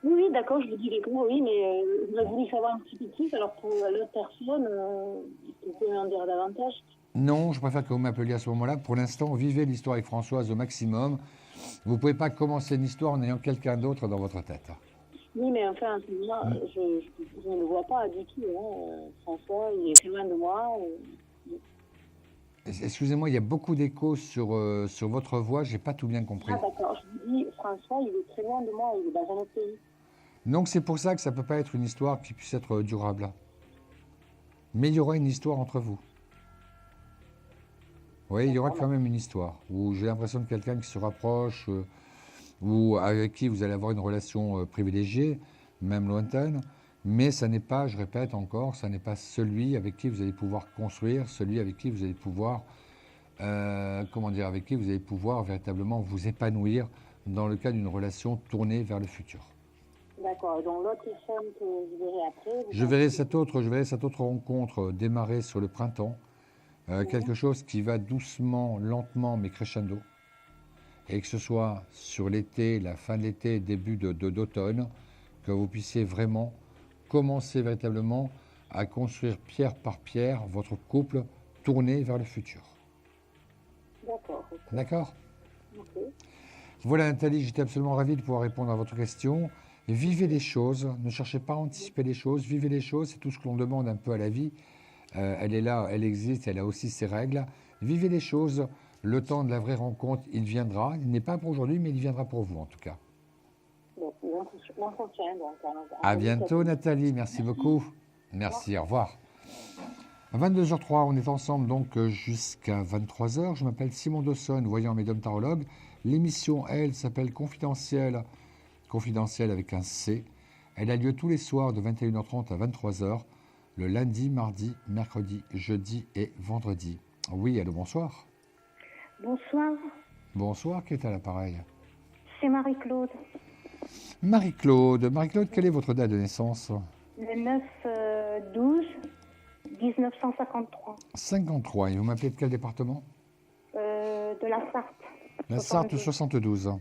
Oui, d'accord, je vous dis oui, mais j'aurais voulu savoir un petit peu plus. Alors pour l'autre personne, vous pouvez en dire davantage? Non, je préfère que vous m'appeliez à ce moment-là. Pour l'instant, vivez l'histoire avec Françoise au maximum. Vous ne pouvez pas commencer une histoire en ayant quelqu'un d'autre dans votre tête. Oui, mais enfin, moi, je ne le vois pas du tout. François, il est très loin de moi. Excusez-moi, il y a beaucoup d'échos sur votre voix, je n'ai pas tout bien compris. Ah d'accord, je vous dis, François, il est très loin de moi, il est dans un autre pays. Donc c'est pour ça que ça ne peut pas être une histoire qui puisse être durable. Mais il y aura une histoire entre vous. Oui, il y aura quand même une histoire, où j'ai l'impression de quelqu'un qui se rapproche, ou avec qui vous allez avoir une relation privilégiée, même lointaine, mais ça n'est pas, je répète encore, ça n'est pas celui avec qui vous allez pouvoir construire, celui avec qui vous allez pouvoir, avec qui vous allez pouvoir véritablement vous épanouir dans le cadre d'une relation tournée vers le futur. D'accord, donc l'autre femme que je verrai après... Je verrai cette autre rencontre démarrer sur le printemps, quelque chose qui va doucement, lentement, mais crescendo, et que ce soit sur l'été, la fin de l'été, début d'automne, que vous puissiez vraiment commencer véritablement à construire pierre par pierre votre couple tourné vers le futur. D'accord. Okay. D'accord ? Ok. Voilà Nathalie, j'étais absolument ravi de pouvoir répondre à votre question. Vivez les choses, ne cherchez pas à anticiper les choses, vivez les choses, c'est tout ce que l'on demande un peu à la vie. Elle est là, elle existe, elle a aussi ses règles. Vivez les choses, le temps de la vraie rencontre, il viendra. Il n'est pas pour aujourd'hui, mais il viendra pour vous en tout cas. À bientôt Nathalie, merci beaucoup. Merci, au revoir. À 22h03, on est ensemble donc jusqu'à 23h. Je m'appelle Simon Dawson, voyant médium tarologue. L'émission, elle, s'appelle Confidentielle avec un C. Elle a lieu tous les soirs de 21h30 à 23h, le lundi, mardi, mercredi, jeudi et vendredi. Oui, allô, bonsoir. Bonsoir. Bonsoir, qui est à l'appareil? C'est Marie-Claude. Marie-Claude, quelle est votre date de naissance? Le 9-12 1953. 53, et vous m'appelez de quel département? De la Sarthe. La Sarthe 72.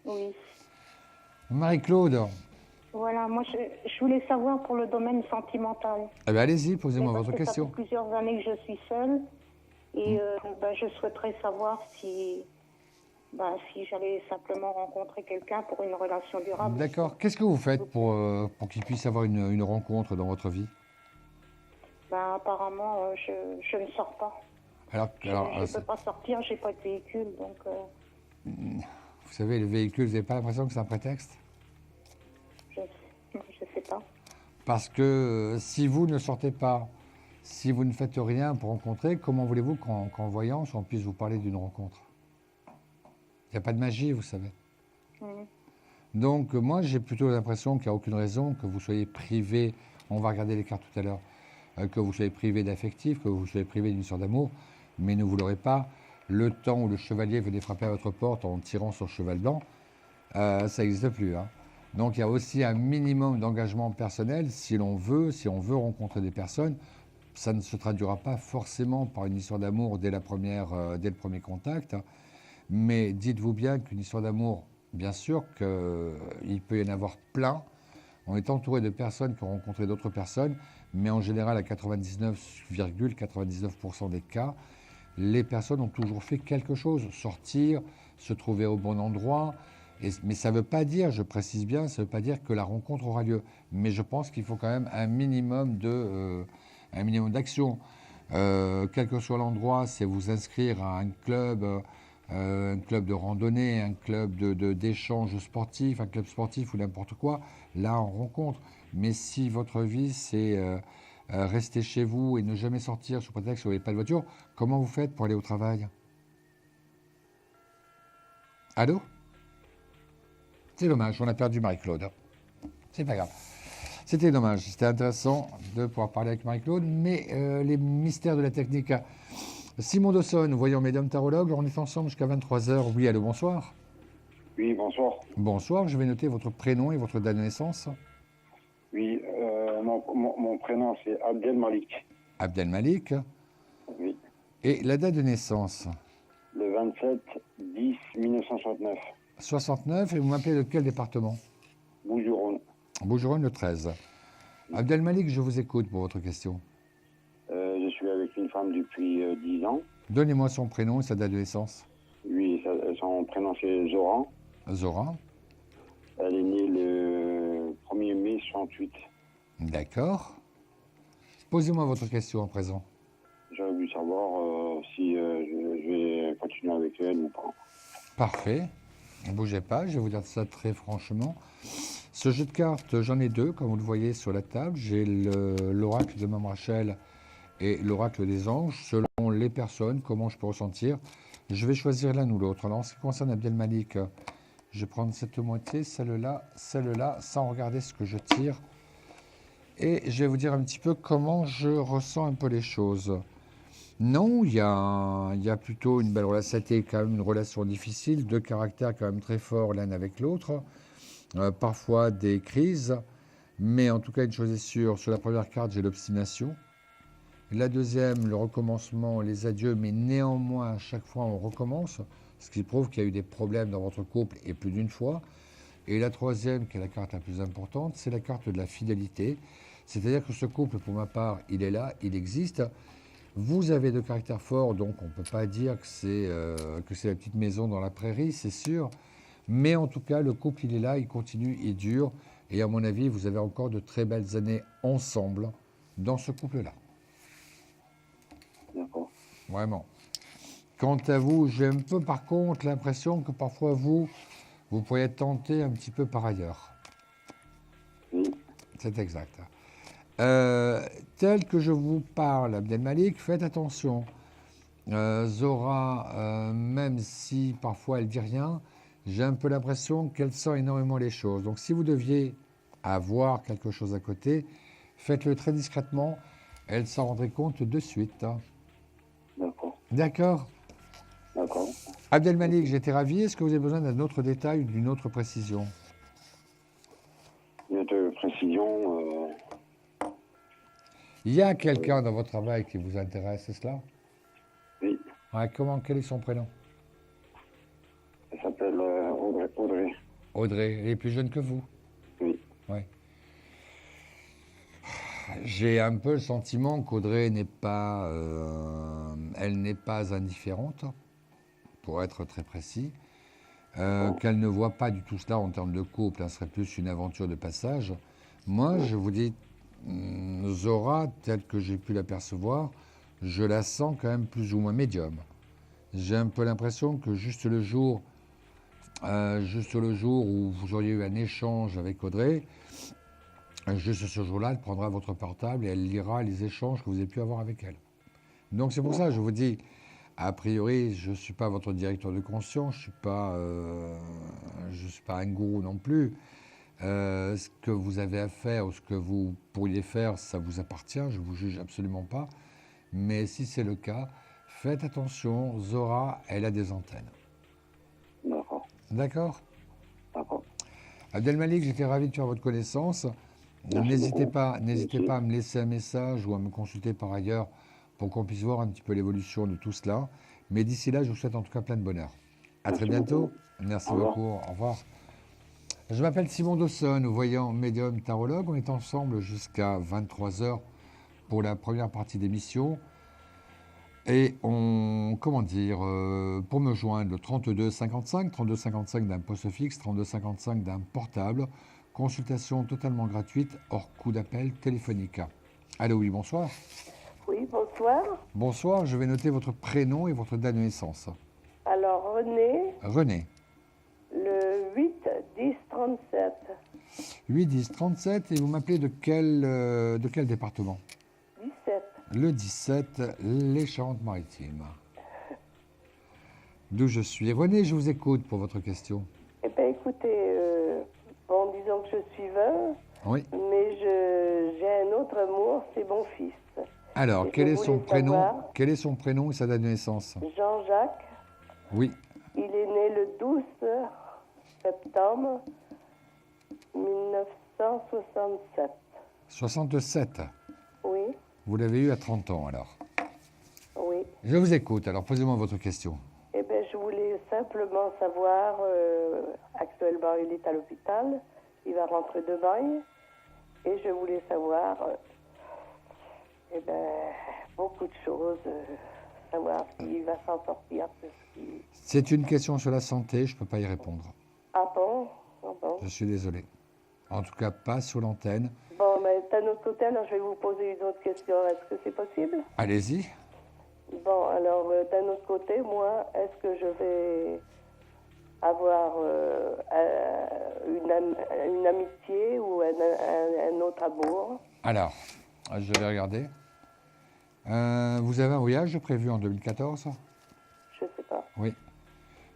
Oui. Marie-Claude. Voilà, moi je voulais savoir pour le domaine sentimental. Eh bien allez-y, posez-moi votre question. Ça fait plusieurs années que je suis seule et je souhaiterais savoir si j'allais simplement rencontrer quelqu'un pour une relation durable. D'accord. Qu'est-ce que vous faites pour qu'il puisse avoir une rencontre dans votre vie? Apparemment, je ne sors pas. Je ne peux pas sortir, j'ai pas de véhicule, donc... Vous savez, le véhicule, vous n'avez pas l'impression que c'est un prétexte? Je sais pas. Parce que si vous ne sortez pas, si vous ne faites rien pour rencontrer, comment voulez-vous qu'en voyant, on puisse vous parler d'une rencontre? Il n'y a pas de magie, vous savez. Donc, moi, j'ai plutôt l'impression qu'il n'y a aucune raison que vous soyez privé, on va regarder les cartes tout à l'heure, que vous soyez privé d'affectif, que vous soyez privé d'une histoire d'amour, mais ne vous l'aurez pas. Le temps où le chevalier venait frapper à votre porte en tirant sur le cheval blanc, ça n'existe plus. Hein. Donc, il y a aussi un minimum d'engagement personnel si on veut rencontrer des personnes. Ça ne se traduira pas forcément par une histoire d'amour dès le premier contact. Hein. Mais dites-vous bien qu'une histoire d'amour, bien sûr qu'il peut y en avoir plein. On est entouré de personnes qui ont rencontré d'autres personnes, mais en général, à 99,99% des cas, les personnes ont toujours fait quelque chose, sortir, se trouver au bon endroit. Mais ça ne veut pas dire, je précise bien, ça ne veut pas dire que la rencontre aura lieu. Mais je pense qu'il faut quand même un minimum d'action. Quel que soit l'endroit, c'est vous inscrire à un club de randonnée, un club d'échange sportif, un club sportif ou n'importe quoi. Là, on rencontre. Mais si votre vie, c'est rester chez vous et ne jamais sortir sous prétexte que vous n'avez pas de voiture, comment vous faites pour aller au travail? Allô? C'est dommage, on a perdu Marie-Claude. C'est pas grave. C'était dommage, c'était intéressant de pouvoir parler avec Marie-Claude, mais les mystères de la technique. Simon Dawson, voyons médium tarologue, on est ensemble jusqu'à 23h. Oui, allô, bonsoir. Oui, bonsoir. Bonsoir, je vais noter votre prénom et votre date de naissance. Oui, mon prénom c'est Abdel Malik. Abdel Malik. Oui. Et la date de naissance? Le 27-10-1969. 69, et vous m'appelez de quel département? Bougeronne. Bougeronne, le 13. Abdel Malik, je vous écoute pour votre question. Je suis avec une femme depuis 10 ans. Donnez-moi son prénom et sa date de naissance. Oui, son prénom c'est Zora. Zora. Elle est née le 1er mai 68. D'accord. Posez-moi votre question à présent. J'aurais voulu savoir si je vais continuer avec elle ou pas. Parfait. Ne bougez pas, je vais vous dire ça très franchement. Ce jeu de cartes, j'en ai deux, comme vous le voyez sur la table. J'ai l'oracle de Mme Rachel et l'oracle des anges. Selon les personnes, comment je peux ressentir, je vais choisir l'un ou l'autre. Alors, en ce qui concerne Abdel Malik, je vais prendre cette moitié, celle-là, sans regarder ce que je tire. Et je vais vous dire un petit peu comment je ressens un peu les choses. Non, il y a plutôt une belle relation. C'était quand même une relation difficile, deux caractères quand même très forts l'un avec l'autre. Parfois des crises, mais en tout cas une chose est sûre, sur la première carte j'ai l'obstination. La deuxième, le recommencement, les adieux, mais néanmoins à chaque fois on recommence, ce qui prouve qu'il y a eu des problèmes dans votre couple et plus d'une fois. Et la troisième, qui est la carte la plus importante, c'est la carte de la fidélité. C'est-à-dire que ce couple, pour ma part, il est là, il existe. Vous avez de caractères forts, donc on ne peut pas dire que c'est la petite maison dans la prairie, c'est sûr. Mais en tout cas, le couple, il est là, il continue, il dure. Et à mon avis, vous avez encore de très belles années ensemble dans ce couple-là. D'accord. Vraiment. Quant à vous, j'ai un peu par contre l'impression que parfois vous pourriez être tenté un petit peu par ailleurs. Oui. C'est exact. Tel que je vous parle, Abdel Malik, faites attention. Zora, même si parfois elle dit rien, j'ai un peu l'impression qu'elle sent énormément les choses. Donc si vous deviez avoir quelque chose à côté, faites-le très discrètement. Elle s'en rendrait compte de suite. D'accord. D'accord. D'accord. Abdel Malik, j'étais ravi. Est-ce que vous avez besoin d'un autre détail ou d'une autre précision? Une autre précision. Il y a quelqu'un dans votre travail qui vous intéresse, c'est cela? Oui. Ouais, quel est son prénom? Elle s'appelle Audrey. Audrey, elle est plus jeune que vous? Oui. Ouais. J'ai un peu le sentiment qu'Audrey n'est pas, elle n'est pas indifférente, pour être très précis, qu'elle ne voit pas du tout cela en termes de couple, ce serait plus une aventure de passage. Moi, je vous dis, Zora, telle que j'ai pu l'apercevoir, je la sens quand même plus ou moins médium. J'ai un peu l'impression que juste le jour où vous auriez eu un échange avec Audrey, juste ce jour-là, elle prendra votre portable et elle lira les échanges que vous avez pu avoir avec elle. Donc c'est pour ça que je vous dis, a priori, je ne suis pas votre directeur de conscience, je ne suis pas un gourou non plus. Ce que vous avez à faire ou ce que vous pourriez faire, ça vous appartient, je ne vous juge absolument pas. Mais si c'est le cas, faites attention, Zora, elle a des antennes. D'accord. D'accord? D'accord. Abdel Malik, j'étais ravi de faire votre connaissance. N'hésitez pas à me laisser un message ou à me consulter par ailleurs pour qu'on puisse voir un petit peu l'évolution de tout cela. Mais d'ici là, je vous souhaite en tout cas plein de bonheur. À très bientôt. Merci beaucoup. Au revoir. Je m'appelle Simon Dawson, voyant médium tarologue. On est ensemble jusqu'à 23h pour la première partie d'émission. Et comment dire, pour me joindre, le 32 55 d'un poste fixe, 32 55 d'un portable, consultation totalement gratuite, hors coût d'appel téléphonique. Allô, oui, bonsoir. Oui, bonsoir. Bonsoir, je vais noter votre prénom et votre date de naissance. Alors, René, René, le 8-10-37. 8-10-37, et vous m'appelez de quel département? 17. Le 17, les Charentes-Maritimes. D'où je suis. René, je vous écoute pour votre question. Eh bien, écoutez, bon, disons que je suis veuve, Oui. mais j'ai un autre amour, c'est mon fils. Alors, Et quel je est son voulais prénom? savoir- Quel est son prénom et sa date de naissance? Jean-Jacques, Oui. il est né le 12 septembre 1967. 67. Oui, Vous l'avez eu à 30 ans, alors. oui. Je vous écoute. Alors, posez-moi votre question. Eh bien, je voulais simplement savoir, actuellement, il est à l'hôpital, il va rentrer demain, et je voulais savoir, eh bien, beaucoup de choses, savoir s'il va s'en sortir. C'est une question sur la santé, je ne peux pas y répondre. Ah bon? Ah bon? Je suis désolé. En tout cas, pas sur l'antenne. Bon, mais d'un autre côté, alors je vais vous poser une autre question. Est-ce que c'est possible? Allez-y. Bon, alors, d'un autre côté, moi, est-ce que je vais avoir une amitié ou un autre amour? Alors, je vais regarder. Vous avez un voyage prévu en 2014? Je sais pas. Oui.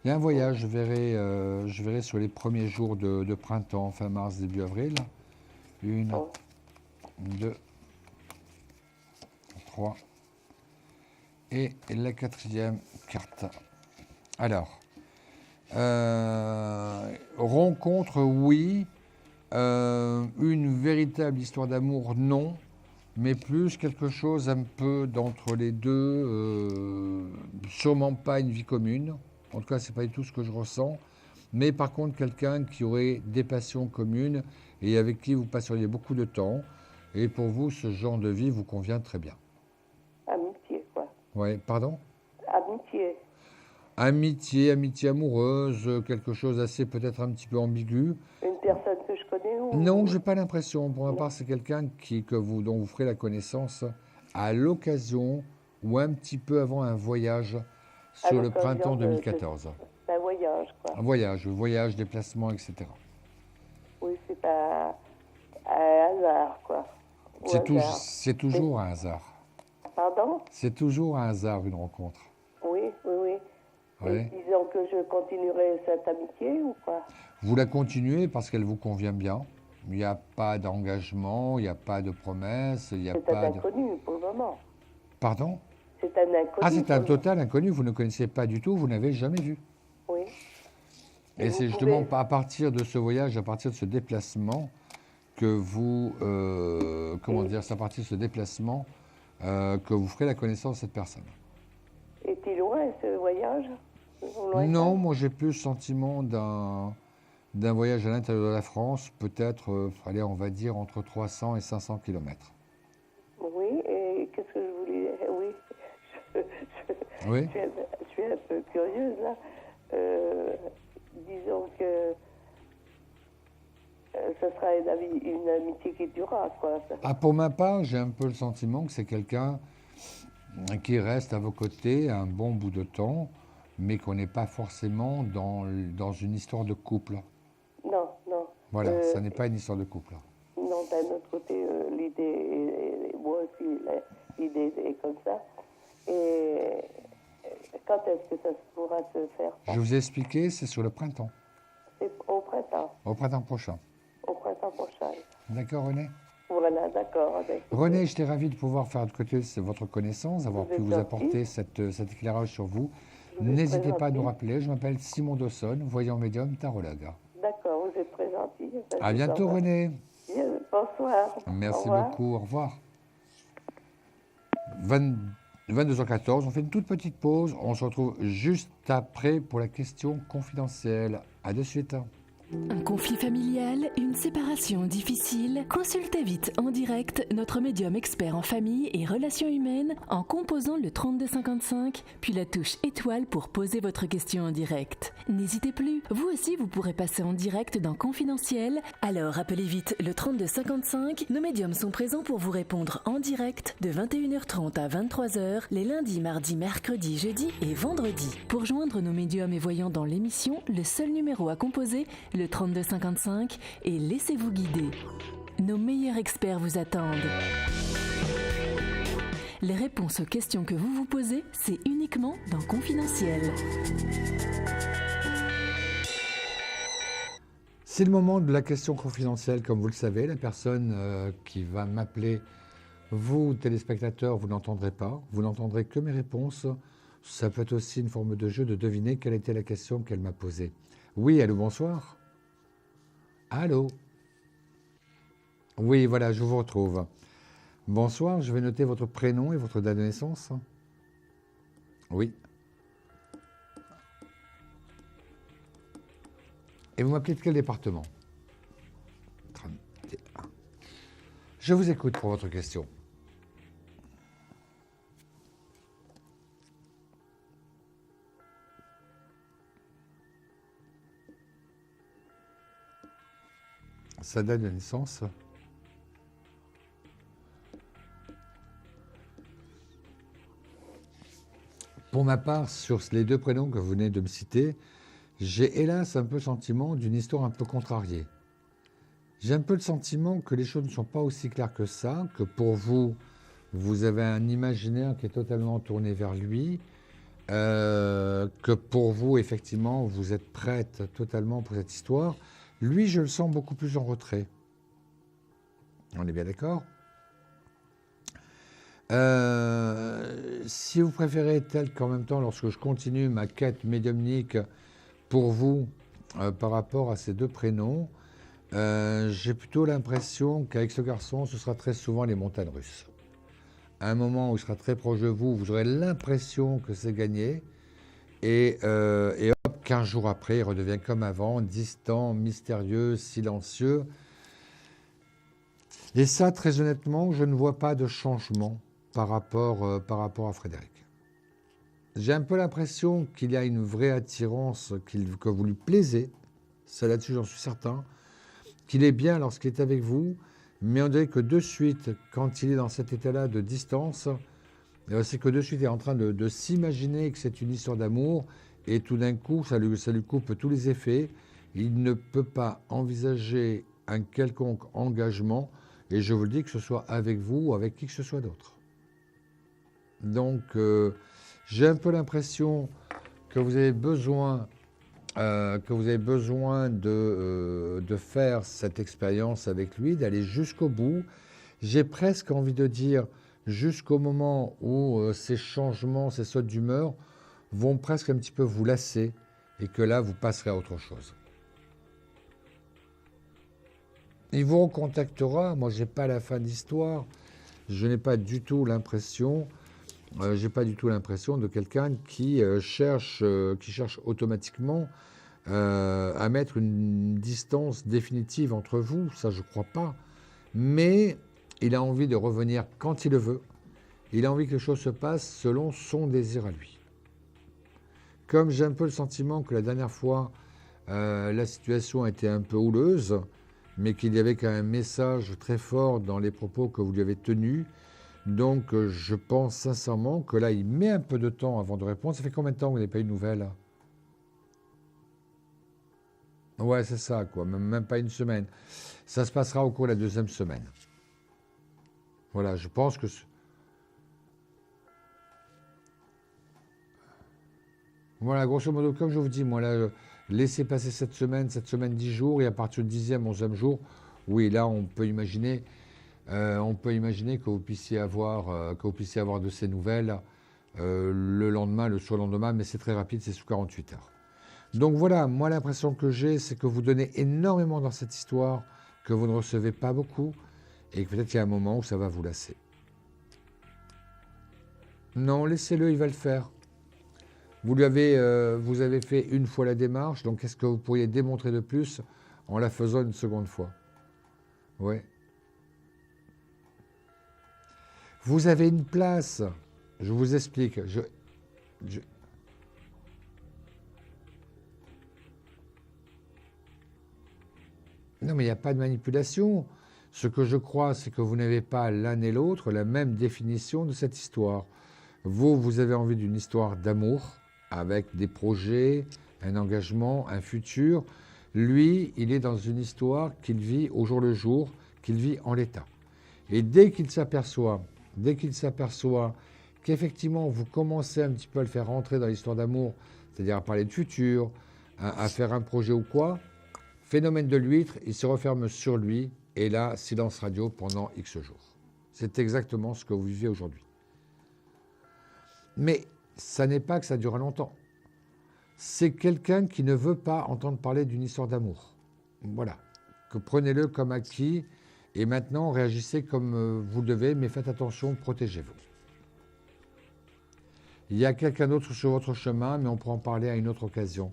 Il y a un voyage, je verrai sur les premiers jours de printemps, fin mars, début avril. 1, 2, 3. Et la 4e carte. Alors, rencontre, oui. Une véritable histoire d'amour, non. Mais plus quelque chose un peu d'entre les deux. Sûrement pas une vie commune. En tout cas, ce n'est pas du tout ce que je ressens. Mais par contre, quelqu'un qui aurait des passions communes et avec qui vous passeriez beaucoup de temps. Et pour vous, ce genre de vie vous convient très bien. Amitié, quoi. Oui, pardon? Amitié. Amitié amoureuse, quelque chose d'assez peut-être un petit peu ambigu. Une personne que je connais ou... Non, j'ai pas l'impression. Pour ma part, c'est quelqu'un dont vous ferez la connaissance à l'occasion ou un petit peu avant un voyage sur le printemps 2014. Un voyage, quoi. Un voyage, déplacement, etc. Oui, c'est pas un hasard, quoi. Ou C'est toujours un hasard. Pardon? C'est toujours un hasard, une rencontre. Oui, oui, oui. Ouais. Et disons que je continuerai cette amitié ou quoi? Vous la continuez parce qu'elle vous convient bien. Il n'y a pas d'engagement, il n'y a pas de promesse, il n'y a C'est pas un de... inconnu pour le moment. Pardon? C'est un inconnu. Ah, c'est un pour le- total inconnu, vous ne connaissez pas du tout, vous n'avez jamais vu. Oui. Et c'est justement à partir de ce voyage, à partir de ce déplacement, que vous... c'est à partir de ce déplacement que vous ferez la connaissance de cette personne. Est-il loin, ce voyage? Lointain? Non, moi j'ai plus le sentiment d'un voyage à l'intérieur de la France, peut-être, allez, on va dire, entre 300 et 500 km. Oui, et qu'est-ce que je voulais... Oui, Oui. je suis un peu curieuse, là. Disons que ce sera une amitié qui durera, quoi. Ah, pour ma part, j'ai un peu le sentiment que c'est quelqu'un qui reste à vos côtés un bon bout de temps, mais qu'on n'est pas forcément dans une histoire de couple. Non, non. Voilà, ça n'est pas une histoire de couple. Non, d'un autre côté, l'idée, moi aussi, l'idée est comme ça. Et quand est-ce que ça pourra se faire? Je vous ai expliqué, c'est sur le printemps. C'est au printemps. Au printemps prochain. Au printemps prochain. D'accord, René? Voilà, d'accord. René, j'étais ravi de pouvoir faire de côté votre connaissance, d'avoir pu vous apporter cet éclairage sur vous. N'hésitez pas à nous rappeler. Je m'appelle Simon Dawson, voyant médium, tarologue. D'accord, vous êtes très gentil. À bientôt, René. Bien, bonsoir. Merci beaucoup. Au revoir. 22h14, on fait une toute petite pause. On se retrouve juste après pour la question confidentielle. À de suite. Un conflit familial, une séparation difficile? Consultez vite en direct notre médium expert en famille et relations humaines en composant le 3255, puis la touche étoile pour poser votre question en direct. N'hésitez plus, vous aussi vous pourrez passer en direct dans Confidentiel, alors appelez vite le 3255, nos médiums sont présents pour vous répondre en direct de 21h30 à 23h les lundis, mardis, mercredis, jeudis et vendredis. Pour joindre nos médiums et voyants dans l'émission, le seul numéro à composer, le 3255, et laissez-vous guider. Nos meilleurs experts vous attendent. Les réponses aux questions que vous vous posez, c'est uniquement dans Confidentiel. C'est le moment de la question confidentielle, comme vous le savez. La personne qui va m'appeler, vous, téléspectateurs, vous n'entendrez pas. Vous n'entendrez que mes réponses. Ça peut être aussi une forme de jeu de deviner quelle était la question qu'elle m'a posée. Oui, allô, bonsoir. Allô. Oui, voilà, je vous retrouve. Bonsoir, je vais noter votre prénom et votre date de naissance. Oui. Et vous m'appelez de quel département? 31. Je vous écoute pour votre question. Sa date de naissance. Pour ma part, sur les deux prénoms que vous venez de me citer, j'ai hélas un peu le sentiment d'une histoire un peu contrariée. J'ai un peu le sentiment que les choses ne sont pas aussi claires que ça, que pour vous, vous avez un imaginaire qui est totalement tourné vers lui, que pour vous, effectivement, vous êtes prête totalement pour cette histoire. Lui, je le sens beaucoup plus en retrait. On est bien d'accord? Si vous préférez, tel qu'en même temps, lorsque je continue ma quête médiumnique pour vous, par rapport à ces deux prénoms, j'ai plutôt l'impression qu'avec ce garçon, ce sera très souvent les montagnes russes. À un moment où il sera très proche de vous, vous aurez l'impression que c'est gagné, et hop, 15 jours après, il redevient comme avant, distant, mystérieux, silencieux. Et ça, très honnêtement, je ne vois pas de changement par rapport à Frédéric. J'ai un peu l'impression qu'il y a une vraie attirance, que vous lui plaisez, ça là-dessus j'en suis certain, qu'il est bien lorsqu'il est avec vous, mais on dirait que de suite, quand il est dans cet état-là de distance, c'est que de suite il est en train de s'imaginer que c'est une histoire d'amour, et tout d'un coup, ça lui coupe tous les effets. Il ne peut pas envisager un quelconque engagement, et je vous le dis, que ce soit avec vous ou avec qui que ce soit d'autre. Donc, j'ai un peu l'impression que vous avez besoin, de faire cette expérience avec lui, d'aller jusqu'au bout. J'ai presque envie de dire jusqu'au moment où ces changements, ces sautes d'humeur vont presque un petit peu vous lasser et que là, vous passerez à autre chose. Il vous recontactera. Moi, je n'ai pas la fin d'histoire. Je n'ai pas du tout l'impression... de quelqu'un qui cherche automatiquement à mettre une distance définitive entre vous. Ça, je ne crois pas. Mais il a envie de revenir quand il le veut. Il a envie que les choses se passent selon son désir à lui. Comme j'ai un peu le sentiment que la dernière fois, la situation était un peu houleuse, mais qu'il y avait quand même un message très fort dans les propos que vous lui avez tenus. Donc, je pense sincèrement que là, il met un peu de temps avant de répondre. Ça fait combien de temps que vous n'avez pas eu de nouvelles? Ouais, c'est ça, quoi. Même pas une semaine. Ça se passera au cours de la deuxième semaine. Voilà, je pense que... Voilà, grosso modo, comme je vous dis, moi, là, laissez passer cette semaine 10 jours, et à partir du 10e, 11e jour, oui, là, on peut imaginer que vous puissiez avoir de ces nouvelles le lendemain, le surlendemain, mais c'est très rapide, c'est sous 48 heures. Donc voilà, moi l'impression que j'ai, c'est que vous donnez énormément dans cette histoire, que vous ne recevez pas beaucoup, et que peut-être qu'il y a un moment où ça va vous lasser. Non, laissez-le, il va le faire. Vous avez fait une fois la démarche, donc qu'est-ce que vous pourriez démontrer de plus en la faisant une seconde fois. Oui. Vous avez une place. Je vous explique. Non, mais il n'y a pas de manipulation. Ce que je crois, c'est que vous n'avez pas l'un et l'autre la même définition de cette histoire. Vous avez envie d'une histoire d'amour, avec des projets, un engagement, un futur. Lui, il est dans une histoire qu'il vit au jour le jour, qu'il vit en l'état. Et dès qu'il s'aperçoit qu'effectivement, vous commencez un petit peu à le faire rentrer dans l'histoire d'amour, c'est-à-dire à parler de futur, à faire un projet ou quoi, phénomène de l'huître, il se referme sur lui, et là, silence radio pendant X jours. C'est exactement ce que vous vivez aujourd'hui. Mais ça n'est pas que ça dure longtemps. C'est quelqu'un qui ne veut pas entendre parler d'une histoire d'amour. Voilà. Que prenez-le comme acquis, et maintenant, réagissez comme vous le devez, mais faites attention, protégez-vous. Il y a quelqu'un d'autre sur votre chemin, mais on pourra en parler à une autre occasion.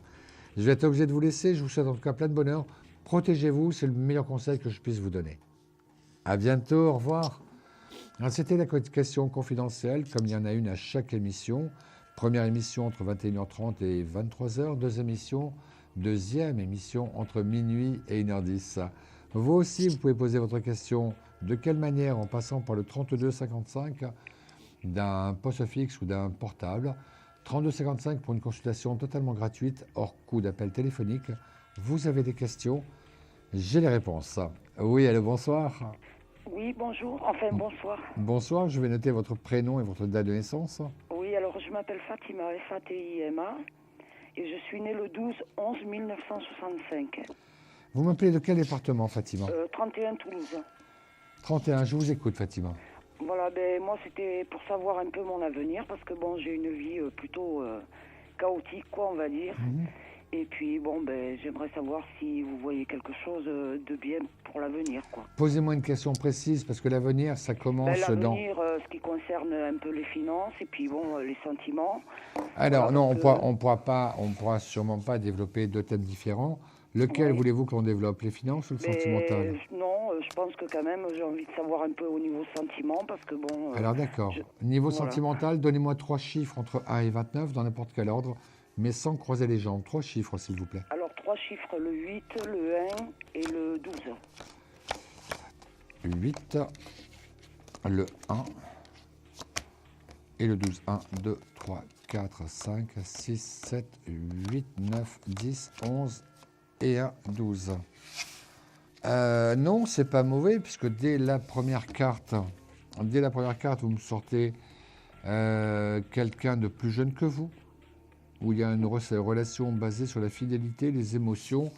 Je vais être obligé de vous laisser. Je vous souhaite en tout cas plein de bonheur. Protégez-vous, c'est le meilleur conseil que je puisse vous donner. À bientôt, au revoir. C'était la question confidentielle, comme il y en a une à chaque émission. Première émission entre 21h30 et 23h. Deuxième émission entre minuit et 1h10. Vous aussi, vous pouvez poser votre question. De quelle manière? En passant par le 3255 d'un poste fixe ou d'un portable. 3255 pour une consultation totalement gratuite, hors coût d'appel téléphonique. Vous avez des questions? J'ai les réponses. Oui, allô, bonsoir. Oui, bonjour. Enfin, bonsoir. Bonsoir, je vais noter votre prénom et votre date de naissance. Oui, alors je m'appelle Fatima, Fatima, et je suis née le 12-11-1965. Vous m'appelez de quel département, Fatima? 31 Toulouse. 31, je vous écoute, Fatima. Voilà, ben moi c'était pour savoir un peu mon avenir, parce que bon, j'ai une vie plutôt chaotique, quoi, on va dire. Et puis bon, ben j'aimerais savoir si vous voyez quelque chose de bien pour l'avenir, quoi. Posez-moi une question précise, parce que l'avenir, ça commence l'avenir, ce qui concerne un peu les finances, et puis bon, les sentiments. Alors non, on pourra sûrement pas développer deux thèmes différents. Lequel voulez-vous qu'on développe, les finances ou le sentimental? Non, je pense que quand même, j'ai envie de savoir un peu au niveau sentiment, parce que bon... Alors d'accord. Niveau sentimental, donnez-moi 3 chiffres entre 1 et 29, dans n'importe quel ordre, mais sans croiser les jambes. 3 chiffres, s'il vous plaît. Alors 3 chiffres, le 8, le 1 et le 12. 8, le 1 et le 12. 1, 2, 3, 4, 5, 6, 7, 8, 9, 10, 11... et un 12. Non, c'est pas mauvais, puisque dès la première carte, vous me sortez quelqu'un de plus jeune que vous, où il y a une relation basée sur la fidélité, les émotions,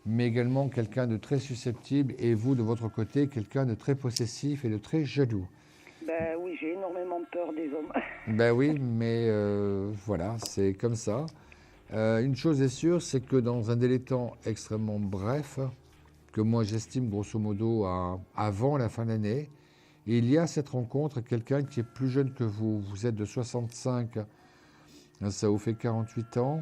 mais également quelqu'un de très susceptible, et vous, de votre côté, quelqu'un de très possessif et de très jaloux. Ben oui, j'ai énormément peur des hommes. Ben oui, mais voilà, c'est comme ça. Une chose est sûre, c'est que dans un délai de temps extrêmement bref, que moi j'estime grosso modo avant la fin de l'année, il y a cette rencontre, quelqu'un qui est plus jeune que vous. Vous êtes de 65, ça vous fait 48 ans.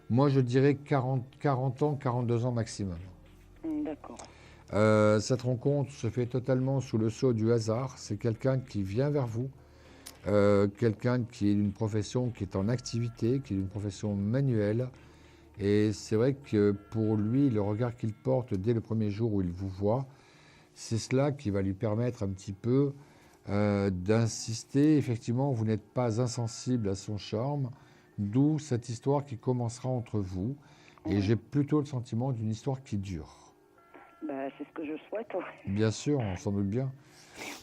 Moi je dirais 40 ans, 42 ans maximum. D'accord. Cette rencontre se fait totalement sous le sceau du hasard. C'est quelqu'un qui vient vers vous. Quelqu'un qui est d'une profession qui est en activité, qui est d'une profession manuelle. Et c'est vrai que pour lui, le regard qu'il porte dès le premier jour où il vous voit, c'est cela qui va lui permettre un petit peu d'insister. Effectivement, vous n'êtes pas insensible à son charme, d'où cette histoire qui commencera entre vous. Et j'ai plutôt le sentiment d'une histoire qui dure. Ben, c'est ce que je souhaite. Bien sûr, on s'en doute bien.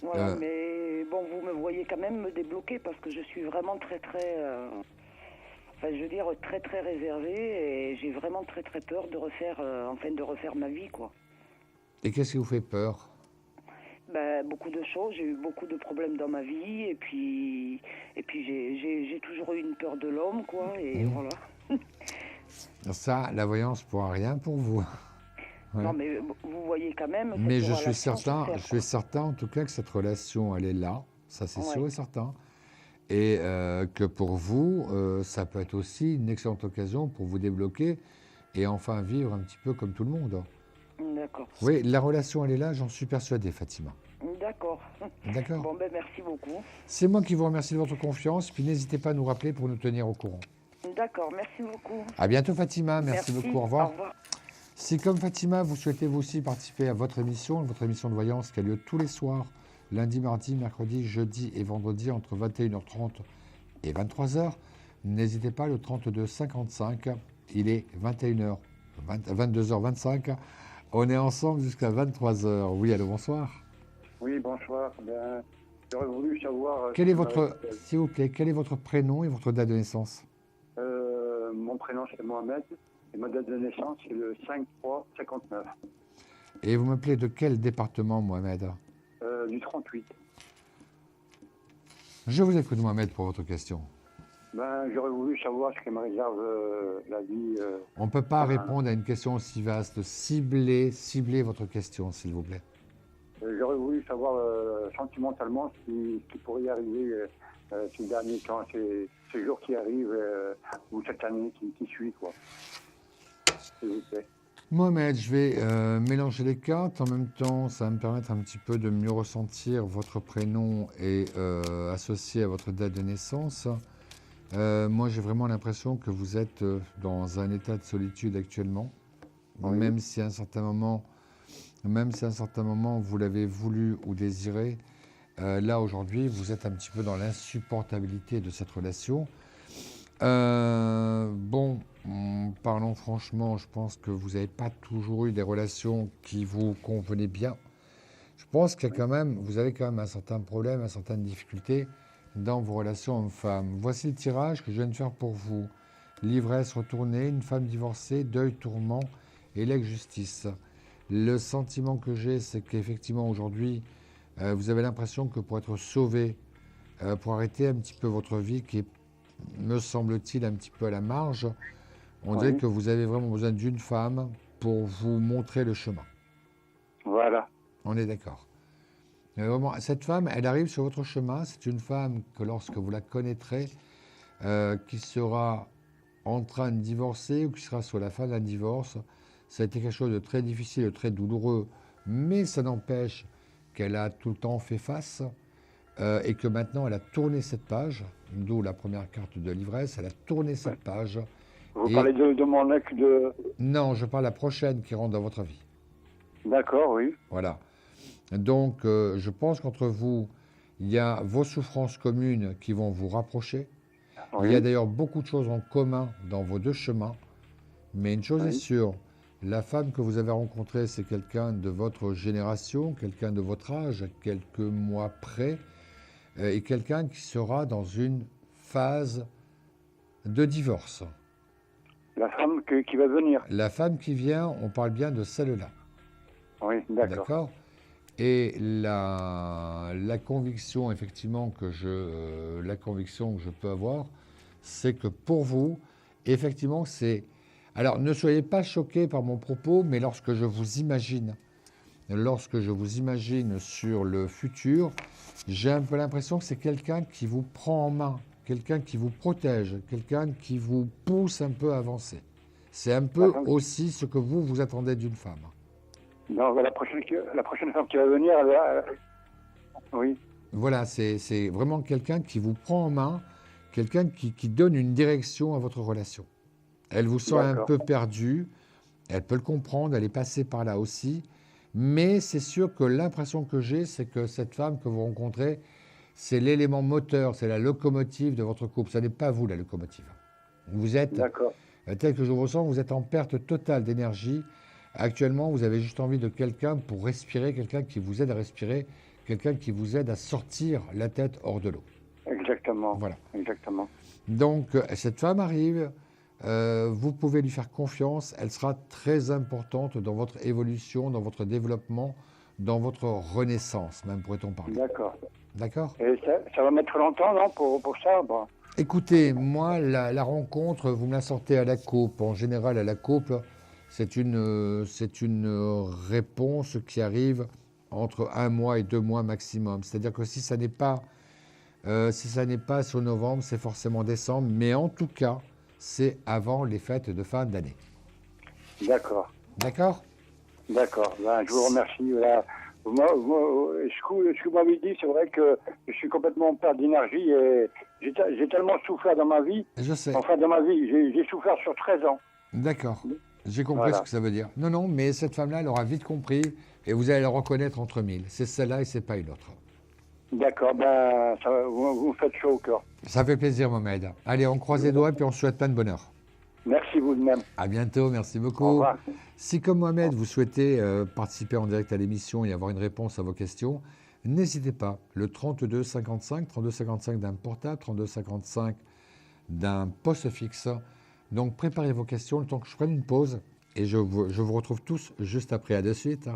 Voilà, mais bon, vous me voyez quand même me débloquer parce que je suis vraiment très réservée et j'ai vraiment très peur de refaire ma vie, quoi. Et qu'est-ce qui vous fait peur? Ben, beaucoup de choses, j'ai eu beaucoup de problèmes dans ma vie et puis j'ai toujours eu une peur de l'homme, quoi, et voilà. Ça, la voyance ne pourra rien pour vous. Ouais. Non, mais vous voyez quand même... Mais je suis certain en tout cas que cette relation, elle est là, ça c'est sûr et certain. Et que pour vous, ça peut être aussi une excellente occasion pour vous débloquer et enfin vivre un petit peu comme tout le monde. D'accord. Oui, la relation, elle est là, j'en suis persuadé, Fatima. D'accord. D'accord. Bon, ben merci beaucoup. C'est moi qui vous remercie de votre confiance, puis n'hésitez pas à nous rappeler pour nous tenir au courant. D'accord, merci beaucoup. À bientôt, Fatima. Merci beaucoup, au revoir. Au revoir. Si comme Fatima, vous souhaitez vous aussi participer à votre émission de voyance qui a lieu tous les soirs, lundi, mardi, mercredi, jeudi et vendredi entre 21h30 et 23h, n'hésitez pas, le 32 55, il est 22h25, on est ensemble jusqu'à 23h. Oui, allô, bonsoir. Oui, bonsoir. Ben, j'aurais voulu savoir... Quel est votre, s'il vous plaît, quel est votre prénom et votre date de naissance? Mon prénom, c'est Mohamed. Et ma date de naissance, c'est le 5-3-59. Et vous m'appelez de quel département, Mohamed? Du 38. Je vous écoute, Mohamed, pour votre question. Ben, j'aurais voulu savoir ce qui me réserve la vie. On ne peut pas répondre à une question aussi vaste. Ciblez votre question, s'il vous plaît. J'aurais voulu savoir sentimentalement ce qui pourrait y arriver ces derniers temps, ces jours qui arrivent, ou cette année qui suit, quoi. S'il vous plaît. Mohamed, je vais mélanger les cartes. En même temps, ça va me permettre un petit peu de mieux ressentir votre prénom et associé à votre date de naissance. Moi, j'ai vraiment l'impression que vous êtes dans un état de solitude actuellement, oui. Même si à un certain moment, vous l'avez voulu ou désiré. Là, aujourd'hui, vous êtes un petit peu dans l'insupportabilité de cette relation. Bon, parlons franchement, je pense que vous n'avez pas toujours eu des relations qui vous convenaient bien. Je pense qu'il y a quand même, vous avez quand même un certain problème, une certaine difficulté dans vos relations hommes-femmes. Voici le tirage que je viens de faire pour vous. L'ivresse retournée, une femme divorcée, deuil, tourment et l'ex-justice. Le sentiment que j'ai, c'est qu'effectivement aujourd'hui, vous avez l'impression que pour être sauvé, pour arrêter un petit peu votre vie qui est, me semble-t-il, un petit peu à la marge, on dirait que vous avez vraiment besoin d'une femme pour vous montrer le chemin. Voilà. On est d'accord. Vraiment, cette femme, elle arrive sur votre chemin. C'est une femme que lorsque vous la connaîtrez, qui sera en train de divorcer ou qui sera sur la fin d'un divorce, ça a été quelque chose de très difficile, de très douloureux, mais ça n'empêche qu'elle a tout le temps fait face et que maintenant elle a tourné cette page, d'où la première carte de l'ivresse, elle a tourné cette page. Vous parlez de mon ex de... Non, je parle de la prochaine qui rentre dans votre vie. D'accord, oui. Voilà. Donc, je pense qu'entre vous, il y a vos souffrances communes qui vont vous rapprocher. Oui. Il y a d'ailleurs beaucoup de choses en commun dans vos deux chemins. Mais une chose est sûre, la femme que vous avez rencontrée, c'est quelqu'un de votre génération, quelqu'un de votre âge, quelques mois près, et quelqu'un qui sera dans une phase de divorce. La femme qui va venir. La femme qui vient, on parle bien de celle-là. Oui, d'accord. D'accord. Et la conviction, effectivement, que je peux avoir, c'est que pour vous, effectivement, c'est... Alors, ne soyez pas choqués par mon propos, mais lorsque je vous imagine sur le futur, j'ai un peu l'impression que c'est quelqu'un qui vous prend en main, quelqu'un qui vous protège, quelqu'un qui vous pousse un peu à avancer. C'est un peu aussi ce que vous attendez d'une femme. Non, la prochaine femme qui va venir, oui. Voilà, c'est vraiment quelqu'un qui vous prend en main, quelqu'un qui donne une direction à votre relation. Elle vous sent un peu perdu, elle peut le comprendre, elle est passée par là aussi, mais c'est sûr que l'impression que j'ai, c'est que cette femme que vous rencontrez, c'est l'élément moteur, c'est la locomotive de votre couple. Ce n'est pas vous, la locomotive. Vous êtes, tel que je vous ressens, vous êtes en perte totale d'énergie. Actuellement, vous avez juste envie de quelqu'un pour respirer, quelqu'un qui vous aide à respirer, quelqu'un qui vous aide à sortir la tête hors de l'eau. Exactement. Voilà. Exactement. Donc, cette femme arrive, vous pouvez lui faire confiance, elle sera très importante dans votre évolution, dans votre développement, dans votre renaissance, même pourrait-on parler. D'accord. D'accord. Et ça va mettre longtemps, non, pour ça bon. Écoutez, moi, la rencontre, vous me la sortez à la coupe. En général, à la coupe, c'est une réponse qui arrive entre 1 mois et 2 mois maximum. C'est-à-dire que si ça n'est pas sur novembre, c'est forcément décembre. Mais en tout cas, c'est avant les fêtes de fin d'année. D'accord. D'accord? D'accord. Ben, je vous remercie. Voilà. Ce que vous m'avez dit, c'est vrai que je suis complètement en perte d'énergie et j'ai tellement souffert dans ma vie. Je sais. Enfin, dans ma vie, j'ai souffert sur 13 ans. D'accord. J'ai compris Voilà. ce que ça veut dire. Non, non, mais cette femme-là, elle aura vite compris et vous allez la reconnaître entre mille. C'est celle-là et c'est pas une autre. D'accord. Ben, vous me faites chaud au cœur. Ça fait plaisir, Mohamed. Allez, on croise les doigts et puis on se souhaite plein de bonheur. Merci vous de même. À bientôt, merci beaucoup. Au revoir. Si, comme Mohamed, vous souhaitez participer en direct à l'émission et avoir une réponse à vos questions, n'hésitez pas. Le 32 55 d'un portable, 32 55 d'un poste fixe. Donc, préparez vos questions le temps que je prenne une pause et je vous retrouve tous juste après. À de suite.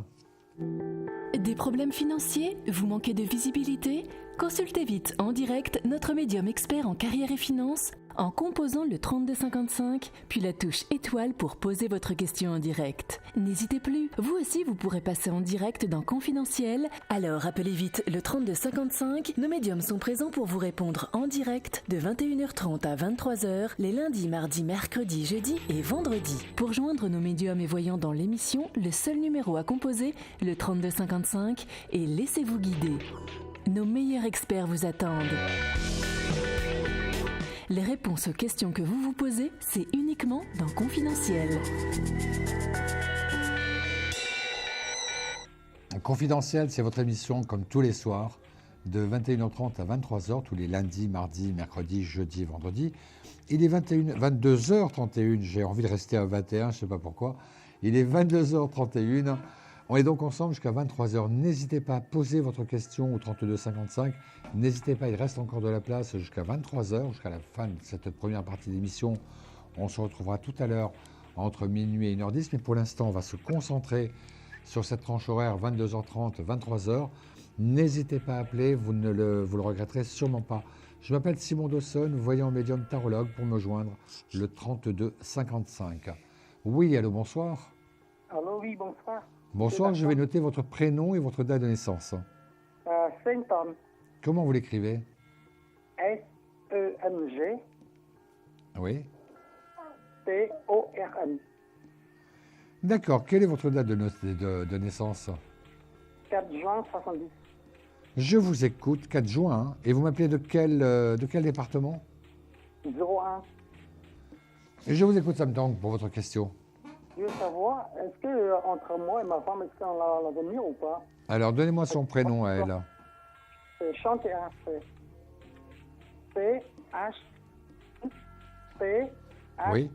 Des problèmes financiers? Vous manquez de visibilité? Consultez vite en direct notre médium expert en carrière et finance en composant le 3255, puis la touche étoile pour poser votre question en direct. N'hésitez plus, vous aussi vous pourrez passer en direct dans Confidentiel, alors appelez vite le 3255, nos médiums sont présents pour vous répondre en direct de 21h30 à 23h, les lundis, mardis, mercredis, jeudis et vendredis. Pour joindre nos médiums et voyants dans l'émission, le seul numéro à composer, le 3255, et laissez-vous guider. Nos meilleurs experts vous attendent. Les réponses aux questions que vous vous posez, c'est uniquement dans Confidentiel. Confidentiel, c'est votre émission comme tous les soirs, de 21h30 à 23h, tous les lundis, mardis, mercredis, jeudis, vendredis. Il est 22h31, j'ai envie de rester à 21, je ne sais pas pourquoi. Il est 22h31. On est donc ensemble jusqu'à 23h. N'hésitez pas à poser votre question au 3255. N'hésitez pas, il reste encore de la place jusqu'à 23h, jusqu'à la fin de cette première partie d'émission. On se retrouvera tout à l'heure entre minuit et 1h10. Mais pour l'instant, on va se concentrer sur cette tranche horaire 22h30, 23h. N'hésitez pas à appeler, vous ne le regretterez sûrement pas. Je m'appelle Simon Dawson, voyant médium tarologue, pour me joindre le 3255. Oui, allô, bonsoir. Allô, oui, bonsoir. Bonsoir, je vais noter votre prénom et votre date de naissance. Saint-Anne. Comment vous l'écrivez? S-E-N-G. Oui. T-O-R-N. D'accord. Quelle est votre date de naissance? 4 juin 70. Je vous écoute, 4 juin. Hein. Et vous m'appelez de quel département? 01. Et je vous écoute, Sam Tang, pour votre question. Je veux savoir, est-ce que entre moi et ma femme, est-ce qu'on a l'avenir ou pas? Alors, donnez-moi son prénom à elle. C'est Chantéa. C-H-T-H-E-A. Oui.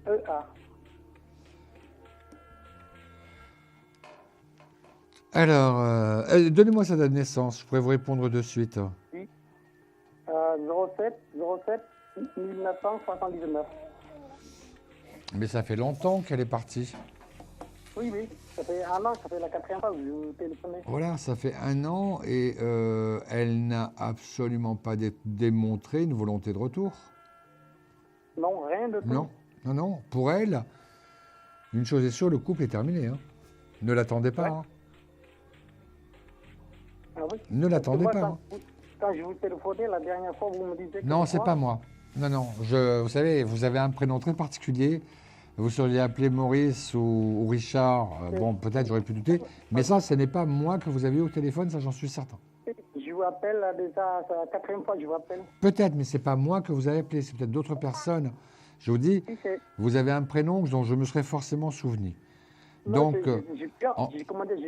Alors, donnez-moi sa date de naissance, je pourrais vous répondre de suite. Oui. 07 1979. Mais ça fait longtemps qu'elle est partie. Oui, oui. Ça fait un an, ça fait la 4e fois que je vous téléphonais. Voilà, ça fait un an et elle n'a absolument pas démontré une volonté de retour. Non, rien de tout. Non, non, non. Pour elle, une chose est sûre, le couple est terminé. Hein. Ne l'attendez pas. Ouais. Hein. Ah oui. Ne l'attendez Moi, pas. Hein. Quand je vous téléphonais la dernière fois, vous me disiez que... Non, c'est pas moi. Non, non. Vous savez, vous avez un prénom très particulier. Vous seriez appelé Maurice ou Richard. Bon, peut-être j'aurais pu douter. Mais ça, ce n'est pas moi que vous avez eu au téléphone, ça j'en suis certain. Je vous appelle déjà, c'est la 4e fois que je vous appelle. Peut-être, mais ce n'est pas moi que vous avez appelé, c'est peut-être d'autres personnes. Je vous dis, vous avez un prénom dont je me serais forcément souvenu. Non, donc, j'ai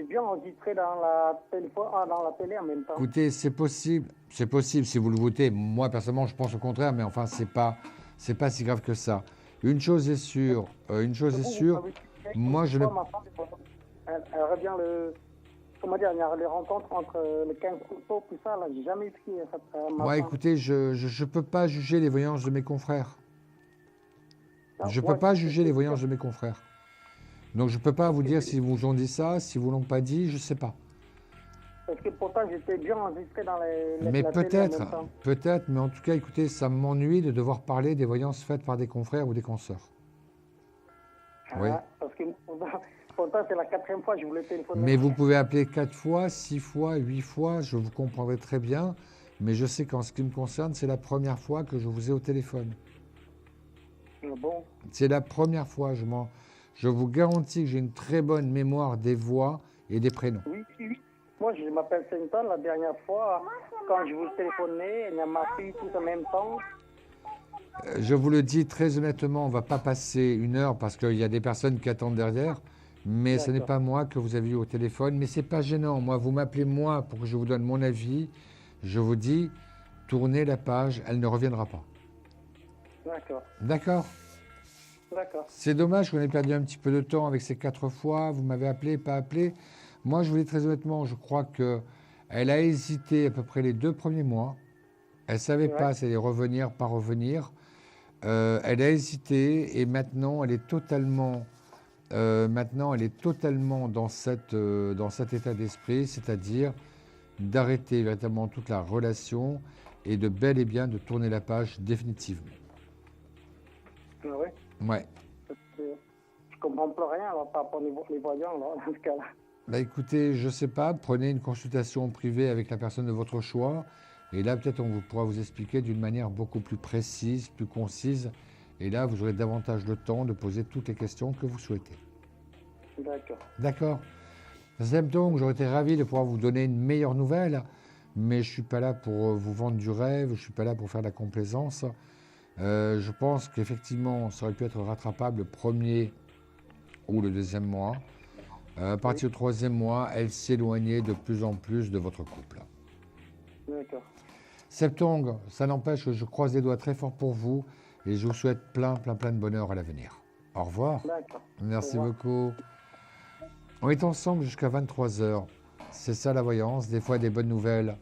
bien enregistré dans la télé en même temps. Écoutez, c'est possible si vous le votez. Moi, personnellement, je pense au contraire, mais enfin, c'est pas si grave que ça. Une chose est sûre, moi je ne... Elle revient les rencontres entre le 15 octobre, tout ça, là, j'ai jamais pris cette... Moi, écoutez, je peux pas juger les voyances de mes confrères. Je peux pas juger les voyances de mes confrères. Donc je peux pas vous dire si vous ont dit ça, si vous l'ont pas dit, je sais pas. Parce que pourtant, j'étais bien enregistré dans les... Mais peut-être, mais en tout cas, écoutez, ça m'ennuie de devoir parler des voyances faites par des confrères ou des consoeurs. Oui. Parce que pourtant, c'est la 4e fois que je voulais téléphoner. Mais vous pouvez appeler 4 fois, 6 fois, 8 fois, je vous comprendrai très bien. Mais je sais qu'en ce qui me concerne, c'est la première fois que je vous ai au téléphone. Bon. C'est la première fois, je vous garantis que j'ai une très bonne mémoire des voix et des prénoms. Oui. Moi, je m'appelle Saint-Anne. La dernière fois, quand je vous téléphonais, il y a ma fille tout en même temps. Je vous le dis très honnêtement, on ne va pas passer 1 heure parce qu'il y a des personnes qui attendent derrière. Mais ce n'est pas moi que vous avez eu au téléphone. Mais ce n'est pas gênant. Moi, vous m'appelez moi pour que je vous donne mon avis. Je vous dis, tournez la page, elle ne reviendra pas. D'accord. D'accord. D'accord. C'est dommage qu'on ait perdu un petit peu de temps avec ces 4 fois. Vous m'avez appelé, pas appelé. Moi, je vous dis très honnêtement, je crois qu'elle a hésité à peu près les 2 premiers mois. Elle ne savait pas si elle allait revenir, pas revenir. Elle a hésité et maintenant, elle est totalement dans cet état d'esprit, c'est-à-dire d'arrêter véritablement toute la relation et de bel et bien de tourner la page définitivement. Ah ouais. Ouais. Je comprends plus rien alors, par rapport aux voyants là, dans ce cas-là. Bah écoutez, je ne sais pas, prenez une consultation privée avec la personne de votre choix et là peut-être on pourra vous expliquer d'une manière beaucoup plus précise, plus concise et là vous aurez davantage le temps de poser toutes les questions que vous souhaitez. D'accord. D'accord. Donc j'aurais été ravi de pouvoir vous donner une meilleure nouvelle, mais je ne suis pas là pour vous vendre du rêve, je ne suis pas là pour faire de la complaisance. Je pense qu'effectivement, ça aurait pu être rattrapable le 1er ou le 2e mois. À partir du 3e mois, elle s'éloignait de plus en plus de votre couple. D'accord. Septembre, ça n'empêche que je croise les doigts très fort pour vous et je vous souhaite plein de bonheur à l'avenir. Au revoir. D'accord. Merci beaucoup. On est ensemble jusqu'à 23h. C'est ça la voyance. Des fois des bonnes nouvelles,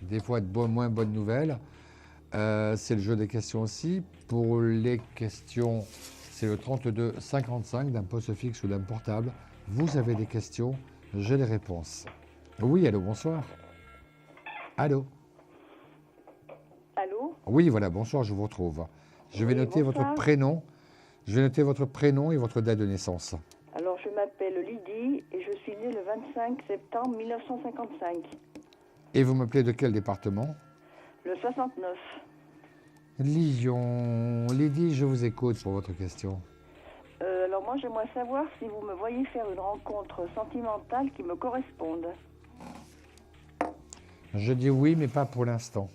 des fois de moins bonnes nouvelles. C'est le jeu des questions aussi. Pour les questions, c'est le 32-55 d'un poste fixe ou d'un portable. Vous avez des questions, j'ai les réponses. Oui, allô, bonsoir. Allô. Allô. Oui, voilà, bonsoir, je vous retrouve. Je vais noter votre prénom. Je vais noter votre prénom et votre date de naissance. Alors, je m'appelle Lydie et je suis née le 25 septembre 1955. Et vous m'appelez de quel département? Le 69. Lyon. Lydie, je vous écoute pour votre question. Alors moi, j'aimerais savoir si vous me voyez faire une rencontre sentimentale qui me corresponde. Je dis oui, mais pas pour l'instant.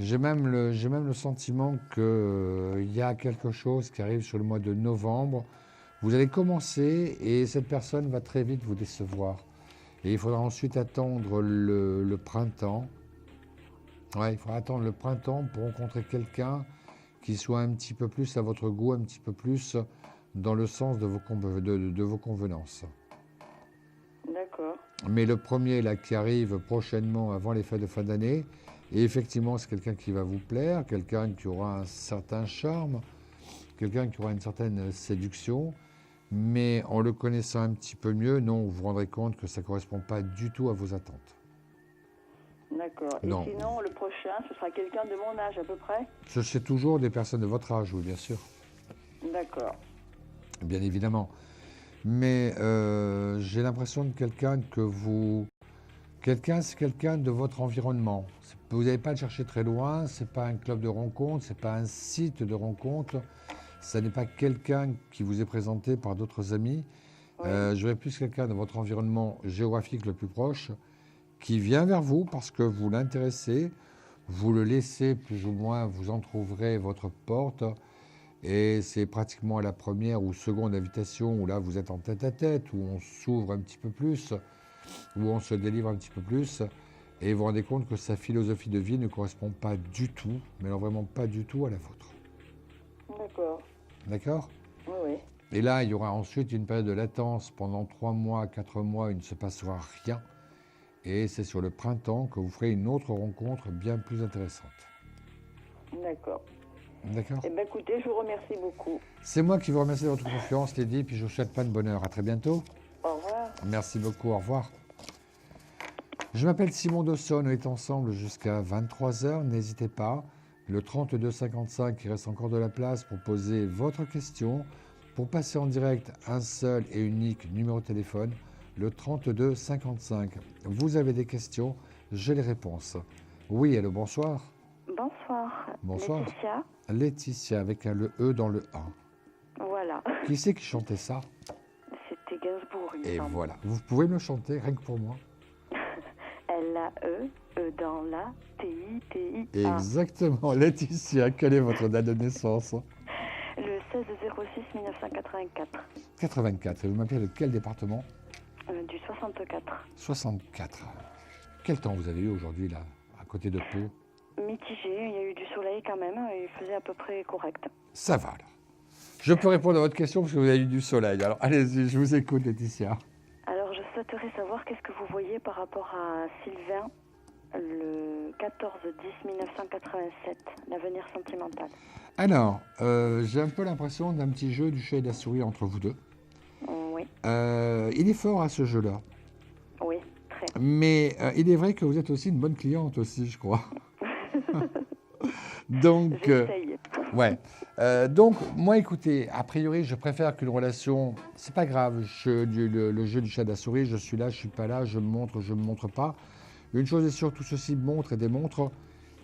J'ai même le sentiment qu'il y a quelque chose qui arrive sur le mois de novembre. Vous allez commencer et cette personne va très vite vous décevoir. Et il faudra ensuite attendre le printemps. Ouais, il faudra attendre le printemps pour rencontrer quelqu'un qui soit un petit peu plus à votre goût, un petit peu plus dans le sens de vos convenances. D'accord. Mais le premier là qui arrive prochainement avant les fêtes de fin d'année, et effectivement c'est quelqu'un qui va vous plaire, quelqu'un qui aura un certain charme, quelqu'un qui aura une certaine séduction, mais en le connaissant un petit peu mieux, non, vous vous rendrez compte que ça ne correspond pas du tout à vos attentes. D'accord. Et non. Sinon, le prochain, ce sera quelqu'un de mon âge à peu près? C'est toujours des personnes de votre âge, oui, bien sûr. D'accord. Bien évidemment. Mais j'ai l'impression de quelqu'un que vous... Quelqu'un, c'est quelqu'un de votre environnement. Vous n'allez pas le chercher très loin, ce n'est pas un club de rencontre, ce n'est pas un site de rencontre, ce n'est pas quelqu'un qui vous est présenté par d'autres amis. Oui. J'aurais plus quelqu'un de votre environnement géographique le plus proche qui vient vers vous parce que vous l'intéressez, vous le laissez plus ou moins, vous entrouvrirez votre porte et c'est pratiquement à la première ou seconde invitation où là vous êtes en tête-à-tête, où on s'ouvre un petit peu plus, où on se délivre un petit peu plus et vous vous rendez compte que sa philosophie de vie ne correspond pas du tout, mais alors vraiment pas du tout à la vôtre. D'accord. D'accord ? Oui, oui. Et là, il y aura ensuite une période de latence pendant 3 mois, 4 mois, il ne se passera rien. Et c'est sur le printemps que vous ferez une autre rencontre bien plus intéressante. D'accord. D'accord. Eh bien, écoutez, je vous remercie beaucoup. C'est moi qui vous remercie de votre confiance, Lydie, puis je vous souhaite plein de bonheur. À très bientôt. Au revoir. Merci beaucoup, au revoir. Je m'appelle Simon Dawson, on est ensemble jusqu'à 23h. N'hésitez pas, le 32-55, il reste encore de la place pour poser votre question. Pour passer en direct, un seul et unique numéro de téléphone, le 32-55. Vous avez des questions, j'ai les réponses. Oui, allô, bonsoir. Bonsoir. Bonsoir. Laetitia. Laetitia, avec le E dans le A. Voilà. Voilà. Qui c'est qui chantait ça? C'était Gainsbourg, il me Et semble. voilà. Vous pouvez me le chanter, rien que pour moi? L-A-E, E dans la, T-I-T-I-A. Exactement. Laetitia, quelle est votre date de naissance? Le 16-06 1984. 84. Et vous m'appelez de quel département? Du 64. 64. Quel temps vous avez eu aujourd'hui, là, à côté de Pau? Mitigé, il y a eu du soleil quand même, il faisait à peu près correct. Ça va, alors. Je peux répondre à votre question parce que vous avez eu du soleil. Alors, allez-y, je vous écoute, Laetitia. Alors, je souhaiterais savoir qu'est-ce que vous voyez par rapport à Sylvain, le 14-10-1987, l'avenir sentimental. Alors, j'ai un peu l'impression d'un petit jeu du chat et de la souris entre vous deux. Oui. Il est fort à ce jeu-là. Oui, très. Mais il est vrai que vous êtes aussi une bonne cliente aussi, je crois. Donc, j'essaye. Ouais. Donc, moi, écoutez, a priori, je préfère qu'une relation, c'est pas grave, le jeu du chat et de la souris, je suis là, je suis pas là, je me montre pas. Une chose est sûre, tout ceci montre et démontre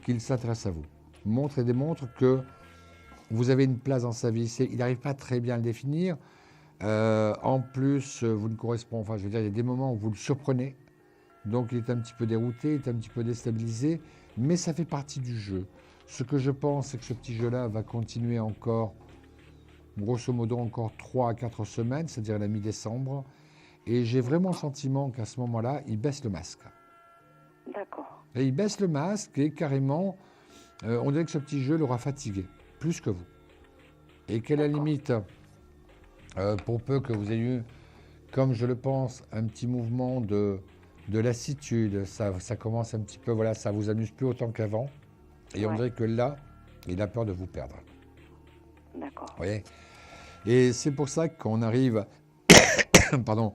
qu'il s'intéresse à vous. Montre et démontre que vous avez une place dans sa vie. Il n'arrive pas très bien à le définir. En plus, vous ne correspondez, enfin, je veux dire, il y a des moments où vous le surprenez. Donc, il est un petit peu dérouté, il est un petit peu déstabilisé, mais ça fait partie du jeu. Ce que je pense, c'est que ce petit jeu-là va continuer encore, grosso modo, encore 3 à 4 semaines, c'est-à-dire la mi-décembre. Et j'ai vraiment le sentiment qu'à ce moment-là, il baisse le masque. D'accord. Et il baisse le masque et carrément, on dirait que ce petit jeu l'aura fatigué, plus que vous. Et qu'à la limite, pour peu que vous ayez eu, comme je le pense, un petit mouvement de lassitude, ça commence un petit peu, voilà, ça vous amuse plus autant qu'avant. Et on dirait que là, il a peur de vous perdre. D'accord. Vous voyez? Et c'est pour ça qu'on arrive, pardon,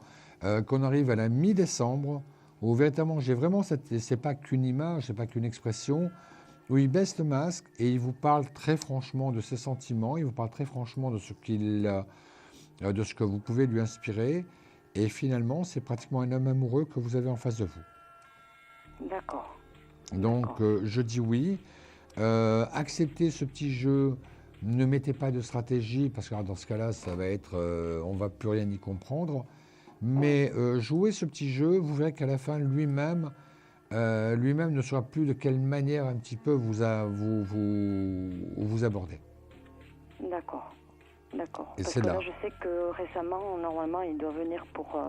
qu'on arrive à la mi-décembre, où véritablement, j'ai vraiment c'est pas qu'une image, c'est pas qu'une expression, où il baisse le masque et il vous parle très franchement de ses sentiments, il vous parle très franchement de ce que vous pouvez lui inspirer. Et finalement, c'est pratiquement un homme amoureux que vous avez en face de vous. D'accord. Donc, je dis oui. Acceptez ce petit jeu. Ne mettez pas de stratégie, parce que dans ce cas-là, ça va être, on ne va plus rien y comprendre. Mais jouez ce petit jeu, vous verrez qu'à la fin, lui-même ne saura plus de quelle manière un petit peu vous abordez. D'accord. D'accord. Et Parce c'est que là. là, je sais que récemment, normalement, il doit venir pour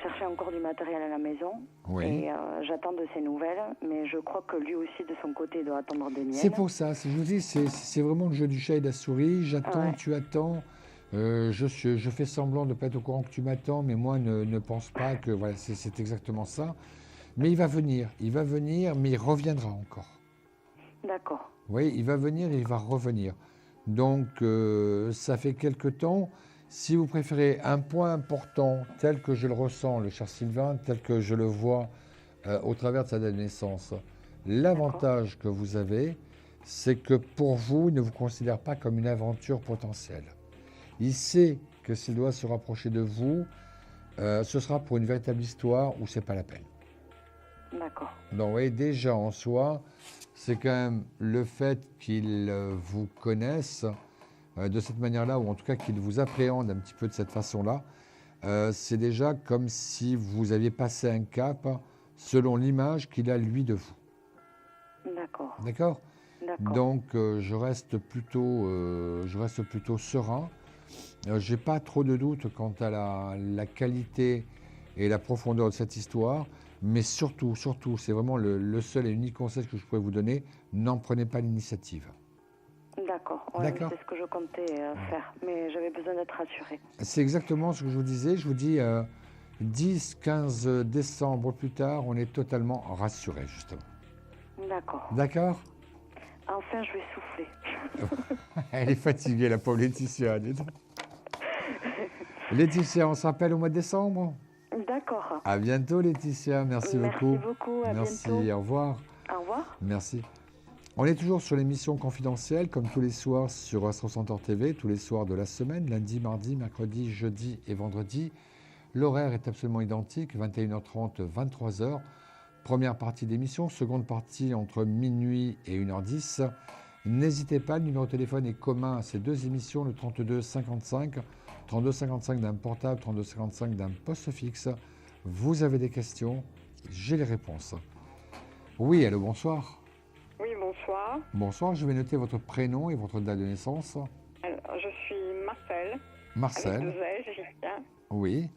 chercher encore du matériel à la maison. Oui. Et j'attends de ses nouvelles, mais je crois que lui aussi, de son côté, doit attendre des miennes. C'est pour ça, je vous dis, c'est vraiment le jeu du chat et de la souris. J'attends, Ouais. tu attends. Je fais semblant de ne pas être au courant que tu m'attends, mais moi, ne pense pas que... Voilà, c'est exactement ça. Mais il va venir, mais il reviendra encore. D'accord. Oui, il va venir et il va revenir. Donc, ça fait quelque temps. Si vous préférez un point important, tel que je le ressens, le cher Sylvain, tel que je le vois au travers de sa date de naissance, l'avantage que vous avez, c'est que pour vous, il ne vous considère pas comme une aventure potentielle. Il sait que s'il doit se rapprocher de vous, ce sera pour une véritable histoire où ce n'est pas la peine. D'accord. Donc, vous voyez, déjà en soi, c'est quand même le fait qu'il vous connaisse de cette manière-là, ou en tout cas qu'il vous appréhende un petit peu de cette façon-là, c'est déjà comme si vous aviez passé un cap selon l'image qu'il a, lui, de vous. D'accord. D'accord ? D'accord. Donc, je reste plutôt serein. Je n'ai pas trop de doutes quant à la qualité et la profondeur de cette histoire, mais surtout, c'est vraiment le seul et unique conseil que je pourrais vous donner, n'en prenez pas l'initiative. D'accord. Ouais, D'accord. c'est ce que je comptais faire, mais j'avais besoin d'être rassurée. C'est exactement ce que je vous disais. Je vous dis 10-15 décembre plus tard, on est totalement rassuré, justement. D'accord. D'accord ? Enfin, je vais souffler. Elle est fatiguée, la pauvre Laetitia. Dis donc. Laetitia, on se rappelle au mois de décembre ? D'accord. À bientôt, Laetitia. Merci beaucoup. Merci beaucoup. À Merci, bientôt. au revoir. Au revoir. Merci. On est toujours sur l'émission confidentielle, comme tous les soirs sur Astro Center TV, tous les soirs de la semaine, lundi, mardi, mercredi, jeudi et vendredi. L'horaire est absolument identique, 21h30, 23h. Première partie d'émission, seconde partie entre minuit et 1h10. N'hésitez pas, le numéro de téléphone est commun à ces deux émissions, le 32 55, 32 55 d'un portable, 32 55 d'un poste fixe. Vous avez des questions, j'ai les réponses. Oui, allô, bonsoir. Oui, bonsoir. Bonsoir, je vais noter votre prénom et votre date de naissance. Alors, je suis Marcel. Marcel. Avec 2 L, Jessica. Oui.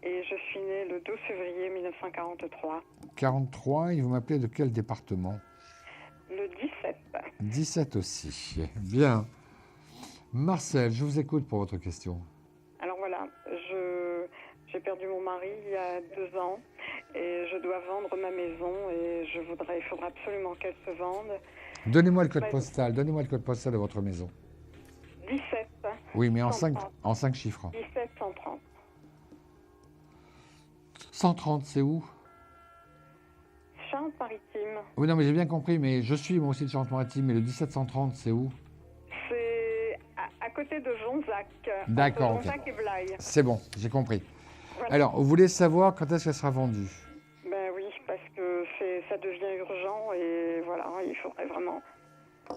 Et je suis née le 12 février 1943. 43, et vous m'appelez de quel département? Le 17. 17 aussi. Bien. Marcel, je vous écoute pour votre question. Alors voilà, j'ai perdu mon mari il y a 2 ans et je dois vendre ma maison et il faudra absolument qu'elle se vende. Donnez-moi le code postal, donnez-moi le code postal de votre maison. 17. Oui, mais en 5 chiffres. 17 130. 130, c'est où? Charente-Maritime. Oui, non, mais j'ai bien compris, mais je suis moi aussi de Charente-Maritime, mais le 1730, c'est où? C'est à côté de Jonzac. D'accord, entre Jonzac et Blaye. C'est bon, j'ai compris. Voilà. Alors, vous voulez savoir quand est-ce qu'elle sera vendue? Ben oui, parce que ça devient urgent et voilà, il faudrait vraiment...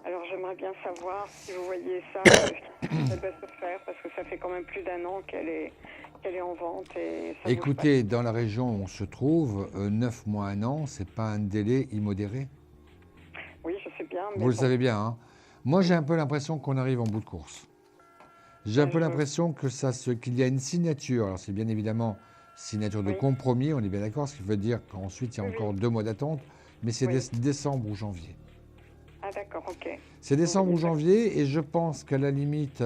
Alors j'aimerais bien savoir si vous voyez ça, ça doit se faire parce que ça fait quand même plus d'1 an qu'elle est en vente. Et ça Écoutez, dans la région où on se trouve, 9 mois, 1 an, c'est pas un délai immodéré. Oui, je sais bien. Mais vous le savez bien, hein. Moi, j'ai un peu l'impression qu'on arrive en bout de course. J'ai un peu l'impression qu'il y a une signature. Alors c'est bien évidemment signature de compromis, on est bien d'accord, ce qui veut dire qu'ensuite il y a encore 2 mois d'attente, mais c'est décembre ou janvier. Ah d'accord, ok. C'est décembre ou janvier, et je pense qu'à la limite,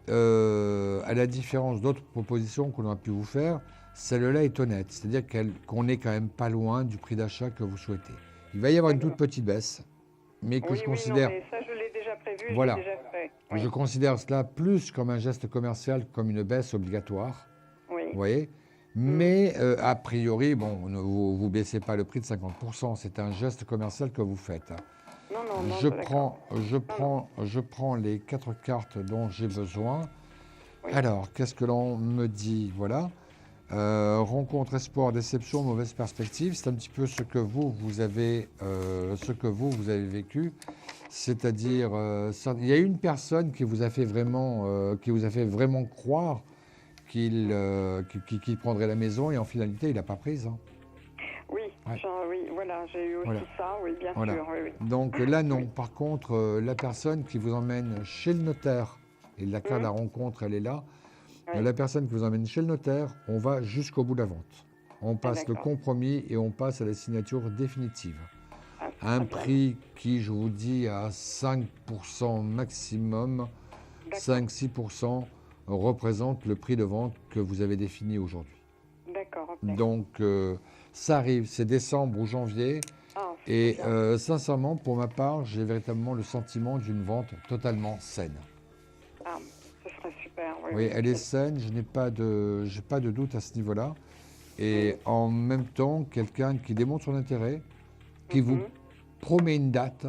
à la différence d'autres propositions qu'on aurait pu vous faire, celle-là est honnête. C'est-à-dire qu'on n'est quand même pas loin du prix d'achat que vous souhaitez. Il va y avoir une toute petite baisse, mais que je considère... Oui, non, mais ça je l'ai déjà prévu, voilà. je l'ai déjà fait. Oui. Je considère cela plus comme un geste commercial, comme une baisse obligatoire. Oui. Vous voyez? Mais a priori, bon, vous ne baissez pas le prix de 50%, c'est un geste commercial que vous faites. Non, non, non. Je prends les 4 cartes dont j'ai besoin. Oui. Alors, qu'est-ce que l'on me dit? Voilà. Rencontre, espoir, déception, mauvaise perspective. C'est un petit peu ce que vous avez vécu. C'est-à-dire, il y a une personne qui vous a fait vraiment croire qu'il prendrait la maison, et en finalité, il n'a pas prise. Hein. Oui, ouais. Oui, voilà, j'ai eu aussi ça, oui, bien sûr. Oui. Donc là, non. Par contre, la personne qui vous emmène chez le notaire, et la carte de la rencontre, elle est là, la personne qui vous emmène chez le notaire, on va jusqu'au bout de la vente. On passe le compromis et on passe à la signature définitive. Un prix qui, je vous dis, à 5% maximum, 5-6%, représente le prix de vente que vous avez défini aujourd'hui. D'accord. Donc, ça arrive, c'est décembre ou janvier. Et sincèrement, pour ma part, j'ai véritablement le sentiment d'une vente totalement saine. Ah, ce serait super. Oui, elle est saine, je n'ai pas de doute à ce niveau-là. Et en même temps, quelqu'un qui démontre son intérêt, qui vous promet une date,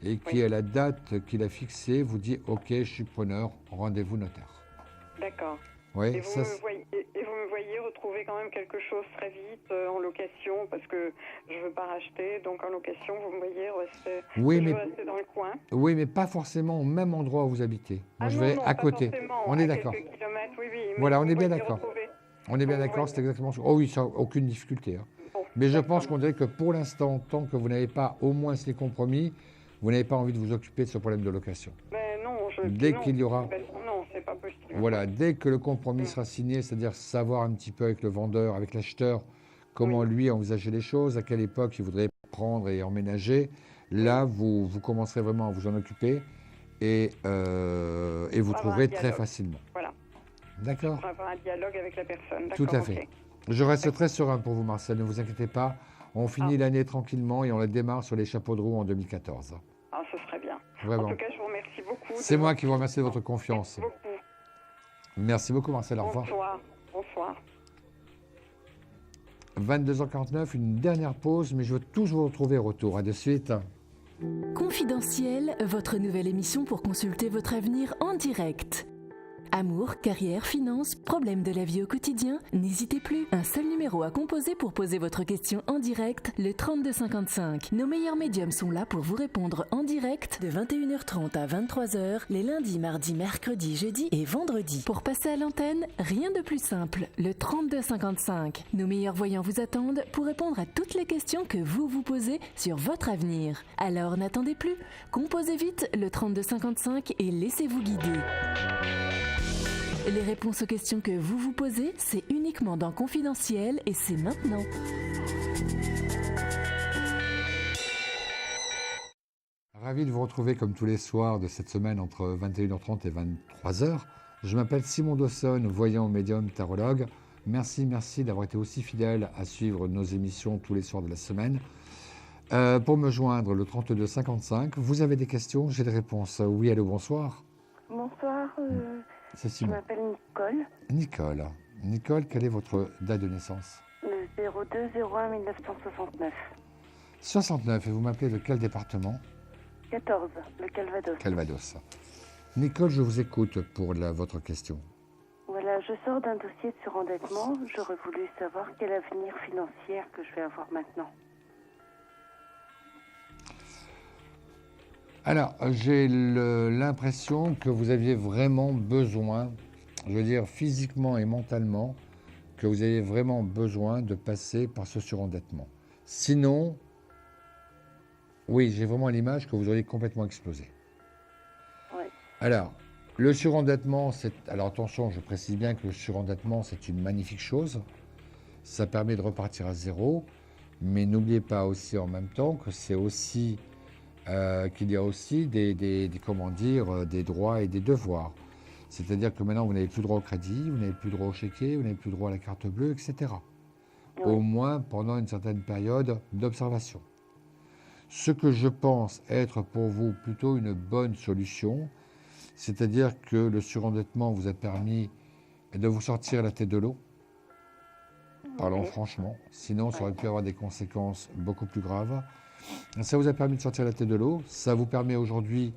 et qui, à la date qu'il a fixée, vous dit « Ok, je suis preneur, rendez-vous notaire ». D'accord. Oui, et vous me voyez retrouver quand même quelque chose très vite en location, parce que je ne veux pas racheter, donc en location, vous me voyez rester dans le coin. Oui, mais pas forcément au même endroit où vous habitez. Moi, je vais à côté. On est d'accord. Voilà, on est bien d'accord. On est bien d'accord, c'est exactement ça. Oh oui, ça, aucune difficulté. Hein. Bon, mais je pense qu'on dirait que pour l'instant, tant que vous n'avez pas au moins ces compromis, vous n'avez pas envie de vous occuper de ce problème de location. Ben non, dès qu'il y aura... Non, c'est pas possible. Voilà, dès que le compromis sera signé, c'est-à-dire savoir un petit peu avec le vendeur, avec l'acheteur, comment lui envisageait les choses, à quelle époque il voudrait prendre et emménager, là, vous commencerez vraiment à vous en occuper et vous trouverez très facilement. Voilà. D'accord. Pour avoir un dialogue avec la personne. Tout à fait. Okay. Je reste très serein pour vous, Marcel, ne vous inquiétez pas. On finit l'année tranquillement et on la démarre sur les chapeaux de roue en 2014. Ah, ce serait bien. Vraiment. En tout cas, je vous remercie beaucoup. C'est moi qui vous remercie de votre confiance. Merci beaucoup. Merci beaucoup, Marcel. Au revoir. Bonsoir. 22h49, une dernière pause, mais je veux toujours vous retrouver retour. À de suite. Confidentiel, votre nouvelle émission pour consulter votre avenir en direct. Amour, carrière, finances, problèmes de la vie au quotidien? N'hésitez plus. Un seul numéro à composer pour poser votre question en direct, le 3255. Nos meilleurs médiums sont là pour vous répondre en direct de 21h30 à 23h, les lundis, mardis, mercredis, jeudis et vendredis. Pour passer à l'antenne, rien de plus simple, le 3255. Nos meilleurs voyants vous attendent pour répondre à toutes les questions que vous vous posez sur votre avenir. Alors n'attendez plus, composez vite le 3255 et laissez-vous guider. Les réponses aux questions que vous vous posez, c'est uniquement dans Confidentiel et c'est maintenant. Ravi de vous retrouver comme tous les soirs de cette semaine entre 21h30 et 23h. Je m'appelle Simon Dawson, voyant, médium, tarologue. Merci d'avoir été aussi fidèle à suivre nos émissions tous les soirs de la semaine. Pour me joindre, le 3255, vous avez des questions, j'ai des réponses. Oui, allô, bonsoir. Bonsoir, C'est je Simon. m'appelle Nicole. Nicole, quelle est votre date de naissance? Le 02-01 1969. 69, et vous m'appelez de quel département? 14, le Calvados. Calvados. Nicole, je vous écoute pour votre question. Voilà, je sors d'un dossier de surendettement. J'aurais voulu savoir quel avenir financier que je vais avoir maintenant. Alors, j'ai l'impression que vous aviez vraiment besoin, je veux dire physiquement et mentalement, que vous avez vraiment besoin de passer par ce surendettement. Sinon, oui, j'ai vraiment l'image que vous auriez complètement explosé. Oui. Alors, le surendettement, alors attention, je précise bien que le surendettement, c'est une magnifique chose. Ça permet de repartir à zéro, mais n'oubliez pas aussi en même temps que c'est aussi qu'il y a aussi des droits et des devoirs. C'est-à-dire que maintenant, vous n'avez plus droit au crédit, vous n'avez plus droit au chéquier, vous n'avez plus droit à la carte bleue, etc. Oui. Au moins pendant une certaine période d'observation. Ce que je pense être pour vous plutôt une bonne solution, c'est-à-dire que le surendettement vous a permis de vous sortir la tête de l'eau, parlons franchement, sinon ça aurait pu avoir des conséquences beaucoup plus graves. Ça vous a permis de sortir la tête de l'eau, ça vous permet aujourd'hui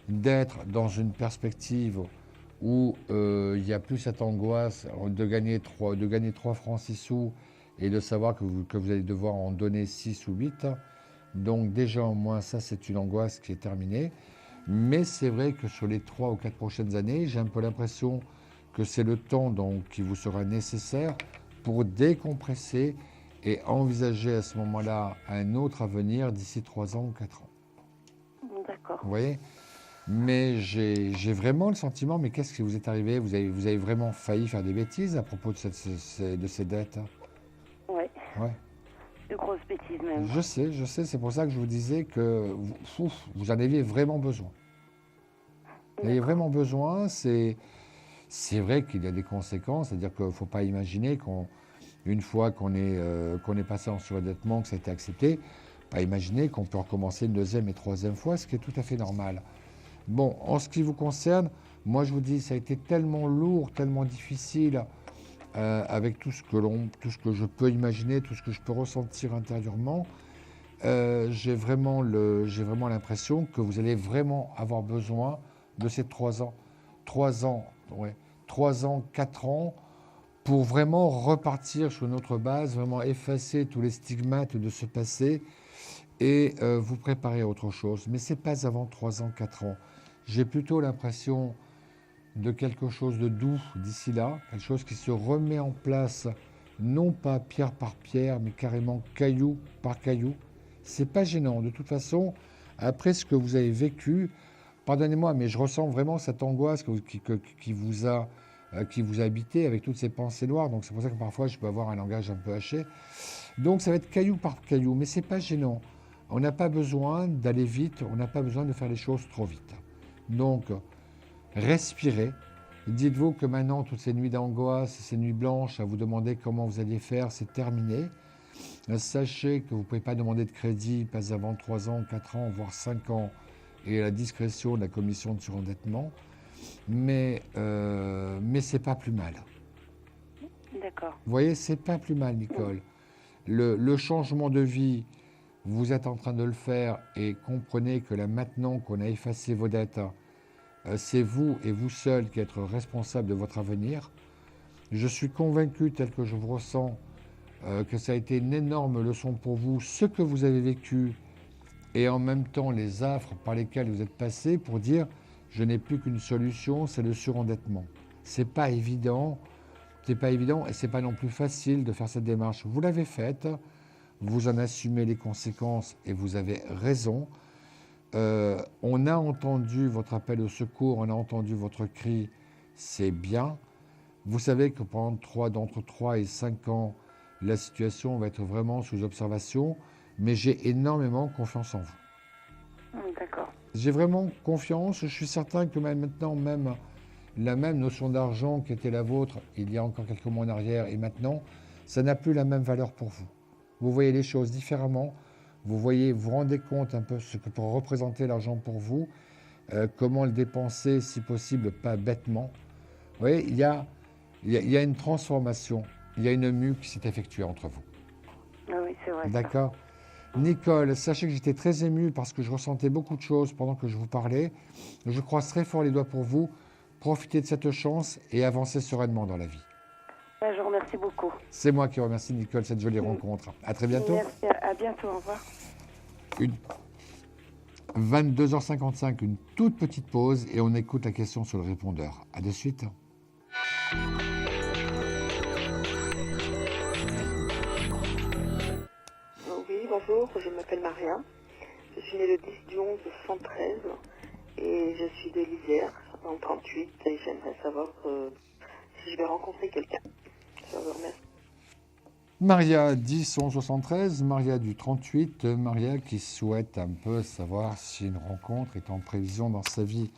d'être dans une perspective où il n'y a plus cette angoisse de gagner 3 francs 6 sous et de savoir que vous allez devoir en donner 6 ou 8. Donc déjà au moins ça c'est une angoisse qui est terminée. Mais c'est vrai que sur les 3 ou 4 prochaines années, j'ai un peu l'impression que c'est le temps donc, qui vous sera nécessaire pour décompresser et envisager à ce moment-là un autre avenir d'ici 3 ans ou 4 ans. D'accord. Vous voyez? Mais j'ai vraiment le sentiment, mais qu'est-ce qui vous est arrivé? Vous avez vraiment failli faire des bêtises à propos de ces dettes? Oui. Ouais. De grosses bêtises même. Je sais, c'est pour ça que je vous disais que vous en aviez vraiment besoin. Vous en aviez vraiment besoin, c'est vrai qu'il y a des conséquences, c'est-à-dire qu'il ne faut pas imaginer une fois qu'on est passé en surendettement, que ça a été accepté, pas imaginer qu'on peut recommencer une deuxième et troisième fois, ce qui est tout à fait normal. Bon, en ce qui vous concerne, moi je vous dis, ça a été tellement lourd, tellement difficile, avec tout ce que je peux imaginer, tout ce que je peux ressentir intérieurement, j'ai vraiment l'impression que vous allez vraiment avoir besoin de ces 3 ans. 3 ans, 4 ans, pour vraiment repartir sur notre base, vraiment effacer tous les stigmates de ce passé et vous préparer à autre chose. Mais ce n'est pas avant 3 ans, 4 ans. J'ai plutôt l'impression de quelque chose de doux d'ici là, quelque chose qui se remet en place, non pas pierre par pierre, mais carrément caillou par caillou. C'est pas gênant. De toute façon, après ce que vous avez vécu, pardonnez-moi, mais je ressens vraiment cette angoisse qui vous a habité avec toutes ces pensées noires. Donc c'est pour ça que parfois je peux avoir un langage un peu haché. Donc ça va être caillou par caillou, mais c'est pas gênant. On n'a pas besoin d'aller vite, on n'a pas besoin de faire les choses trop vite. Donc respirez. Dites-vous que maintenant, toutes ces nuits d'angoisse, ces nuits blanches, à vous demander comment vous alliez faire, c'est terminé. Sachez que vous ne pouvez pas demander de crédit, pas avant 3 ans, 4 ans, voire 5 ans, et à la discrétion de la commission de surendettement. Mais ce n'est pas plus mal. D'accord. Vous voyez, ce n'est pas plus mal, Nicole. Le changement de vie, vous êtes en train de le faire et comprenez que là, maintenant qu'on a effacé vos dettes, c'est vous et vous seul qui êtes responsable de votre avenir. Je suis convaincu, tel que je vous ressens, que ça a été une énorme leçon pour vous, ce que vous avez vécu, et en même temps les affres par lesquels vous êtes passés pour dire « je n'ai plus qu'une solution, c'est le surendettement ». C'est pas évident et c'est pas non plus facile de faire cette démarche. Vous l'avez faite, vous en assumez les conséquences et vous avez raison. On a entendu votre appel au secours, on a entendu votre cri, c'est bien. Vous savez que pendant d'entre 3 et 5 ans, la situation va être vraiment sous observation, mais j'ai énormément confiance en vous. D'accord. J'ai vraiment confiance, je suis certain que maintenant, même la même notion d'argent qui était la vôtre il y a encore quelques mois en arrière et maintenant, ça n'a plus la même valeur pour vous. Vous voyez les choses différemment, vous vous rendez compte un peu ce que peut représenter l'argent pour vous, comment le dépenser si possible, pas bêtement. Vous voyez, il y a une transformation, il y a une mue qui s'est effectuée entre vous. Ah oui, c'est vrai. D'accord. Nicole, sachez que j'étais très ému parce que je ressentais beaucoup de choses pendant que je vous parlais. Je croise très fort les doigts pour vous. Profitez de cette chance et avancez sereinement dans la vie. Je vous remercie beaucoup. C'est moi qui remercie Nicole, cette jolie rencontre. À très bientôt. Merci, à bientôt, au revoir. 22h55, une toute petite pause et on écoute la question sur le répondeur. À de suite. Oui, bonjour, je m'appelle Maria. Je suis née le 10 du 11 113 et je suis de l'Isère, en 38, et j'aimerais savoir si je vais rencontrer quelqu'un. Je vous remercie. Maria 10 11 73, Maria du 38, Maria qui souhaite un peu savoir si une rencontre est en prévision dans sa vie.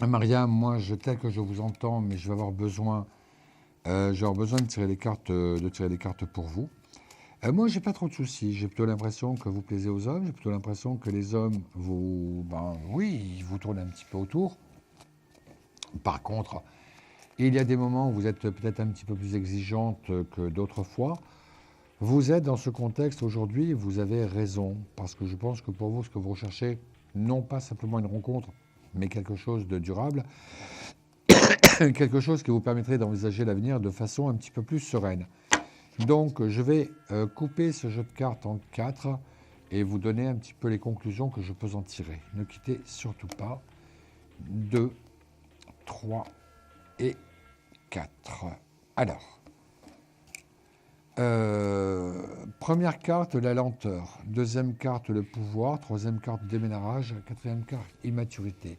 Maria, moi, tel que je vous entends, mais je vais avoir besoin de tirer les cartes pour vous. Moi, j'ai pas trop de soucis. J'ai plutôt l'impression que vous plaisez aux hommes. J'ai plutôt l'impression que les hommes vous tournent un petit peu autour. Par contre, il y a des moments où vous êtes peut-être un petit peu plus exigeante que d'autres fois. Vous êtes dans ce contexte aujourd'hui, vous avez raison, parce que je pense que pour vous, ce que vous recherchez, non pas simplement une rencontre, mais quelque chose de durable, quelque chose qui vous permettrait d'envisager l'avenir de façon un petit peu plus sereine. Donc, je vais couper ce jeu de cartes en 4 et vous donner un petit peu les conclusions que je peux en tirer. Ne quittez surtout pas. 2, 3 et 4. Alors, première carte, la lenteur. Deuxième carte, le pouvoir. Troisième carte, déménage. Quatrième carte, immaturité.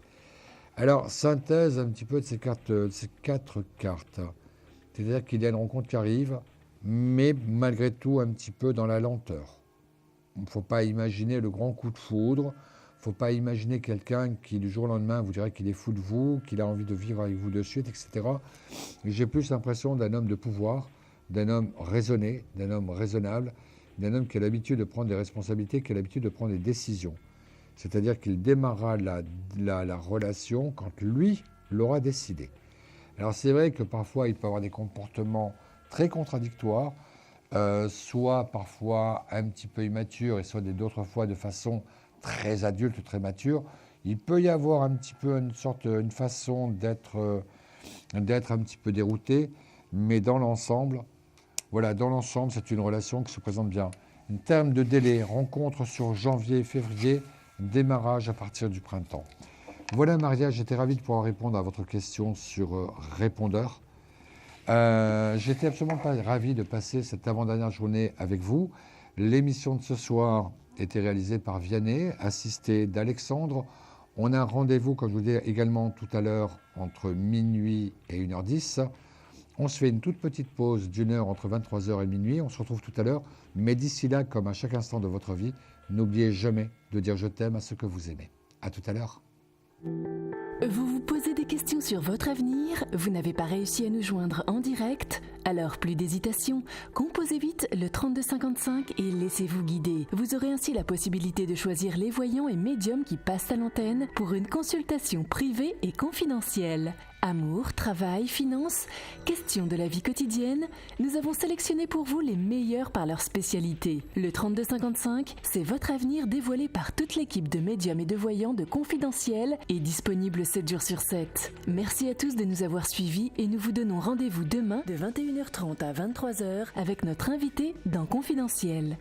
Alors, synthèse un petit peu de ces 4 cartes. C'est-à-dire qu'il y a une rencontre qui arrive, mais malgré tout un petit peu dans la lenteur. Il ne faut pas imaginer le grand coup de foudre. Il ne faut pas imaginer quelqu'un qui, du jour au lendemain, vous dirait qu'il est fou de vous, qu'il a envie de vivre avec vous de suite, etc. Et j'ai plus l'impression d'un homme de pouvoir, d'un homme raisonné, d'un homme raisonnable, d'un homme qui a l'habitude de prendre des responsabilités, qui a l'habitude de prendre des décisions. C'est-à-dire qu'il démarrera la relation quand lui l'aura décidé. Alors c'est vrai que parfois il peut avoir des comportements très contradictoires, soit parfois un petit peu immatures et soit d'autres fois de façon très adulte, très mature. Il peut y avoir un petit peu une façon d'être un petit peu dérouté, mais dans l'ensemble, c'est une relation qui se présente bien. En termes de délai, rencontre sur janvier, février, démarrage à partir du printemps. Voilà Maria, j'étais ravi de pouvoir répondre à votre question sur répondeur. J'étais absolument pas ravi de passer cette avant-dernière journée avec vous. L'émission de ce soir était réalisée par Vianney, assistée d'Alexandre. On a un rendez-vous, comme je vous disais également tout à l'heure, entre minuit et 1h10. On se fait une toute petite pause d'1 heure entre 23h et minuit. On se retrouve tout à l'heure. Mais d'ici là, comme à chaque instant de votre vie, n'oubliez jamais de dire je t'aime à ceux que vous aimez. À tout à l'heure. Vous vous posez des questions sur votre avenir? Vous n'avez pas réussi à nous joindre en direct? Alors plus d'hésitation, composez vite le 3255 et laissez-vous guider. Vous aurez ainsi la possibilité de choisir les voyants et médiums qui passent à l'antenne pour une consultation privée et confidentielle. Amour, travail, finances, questions de la vie quotidienne, nous avons sélectionné pour vous les meilleurs par leur spécialité. Le 3255, c'est votre avenir dévoilé par toute l'équipe de médiums et de voyants de Confidentiel et disponible 7 jours sur 7. Merci à tous de nous avoir suivis et nous vous donnons rendez-vous demain de 21h30 à 23h avec notre invité dans Confidentiel.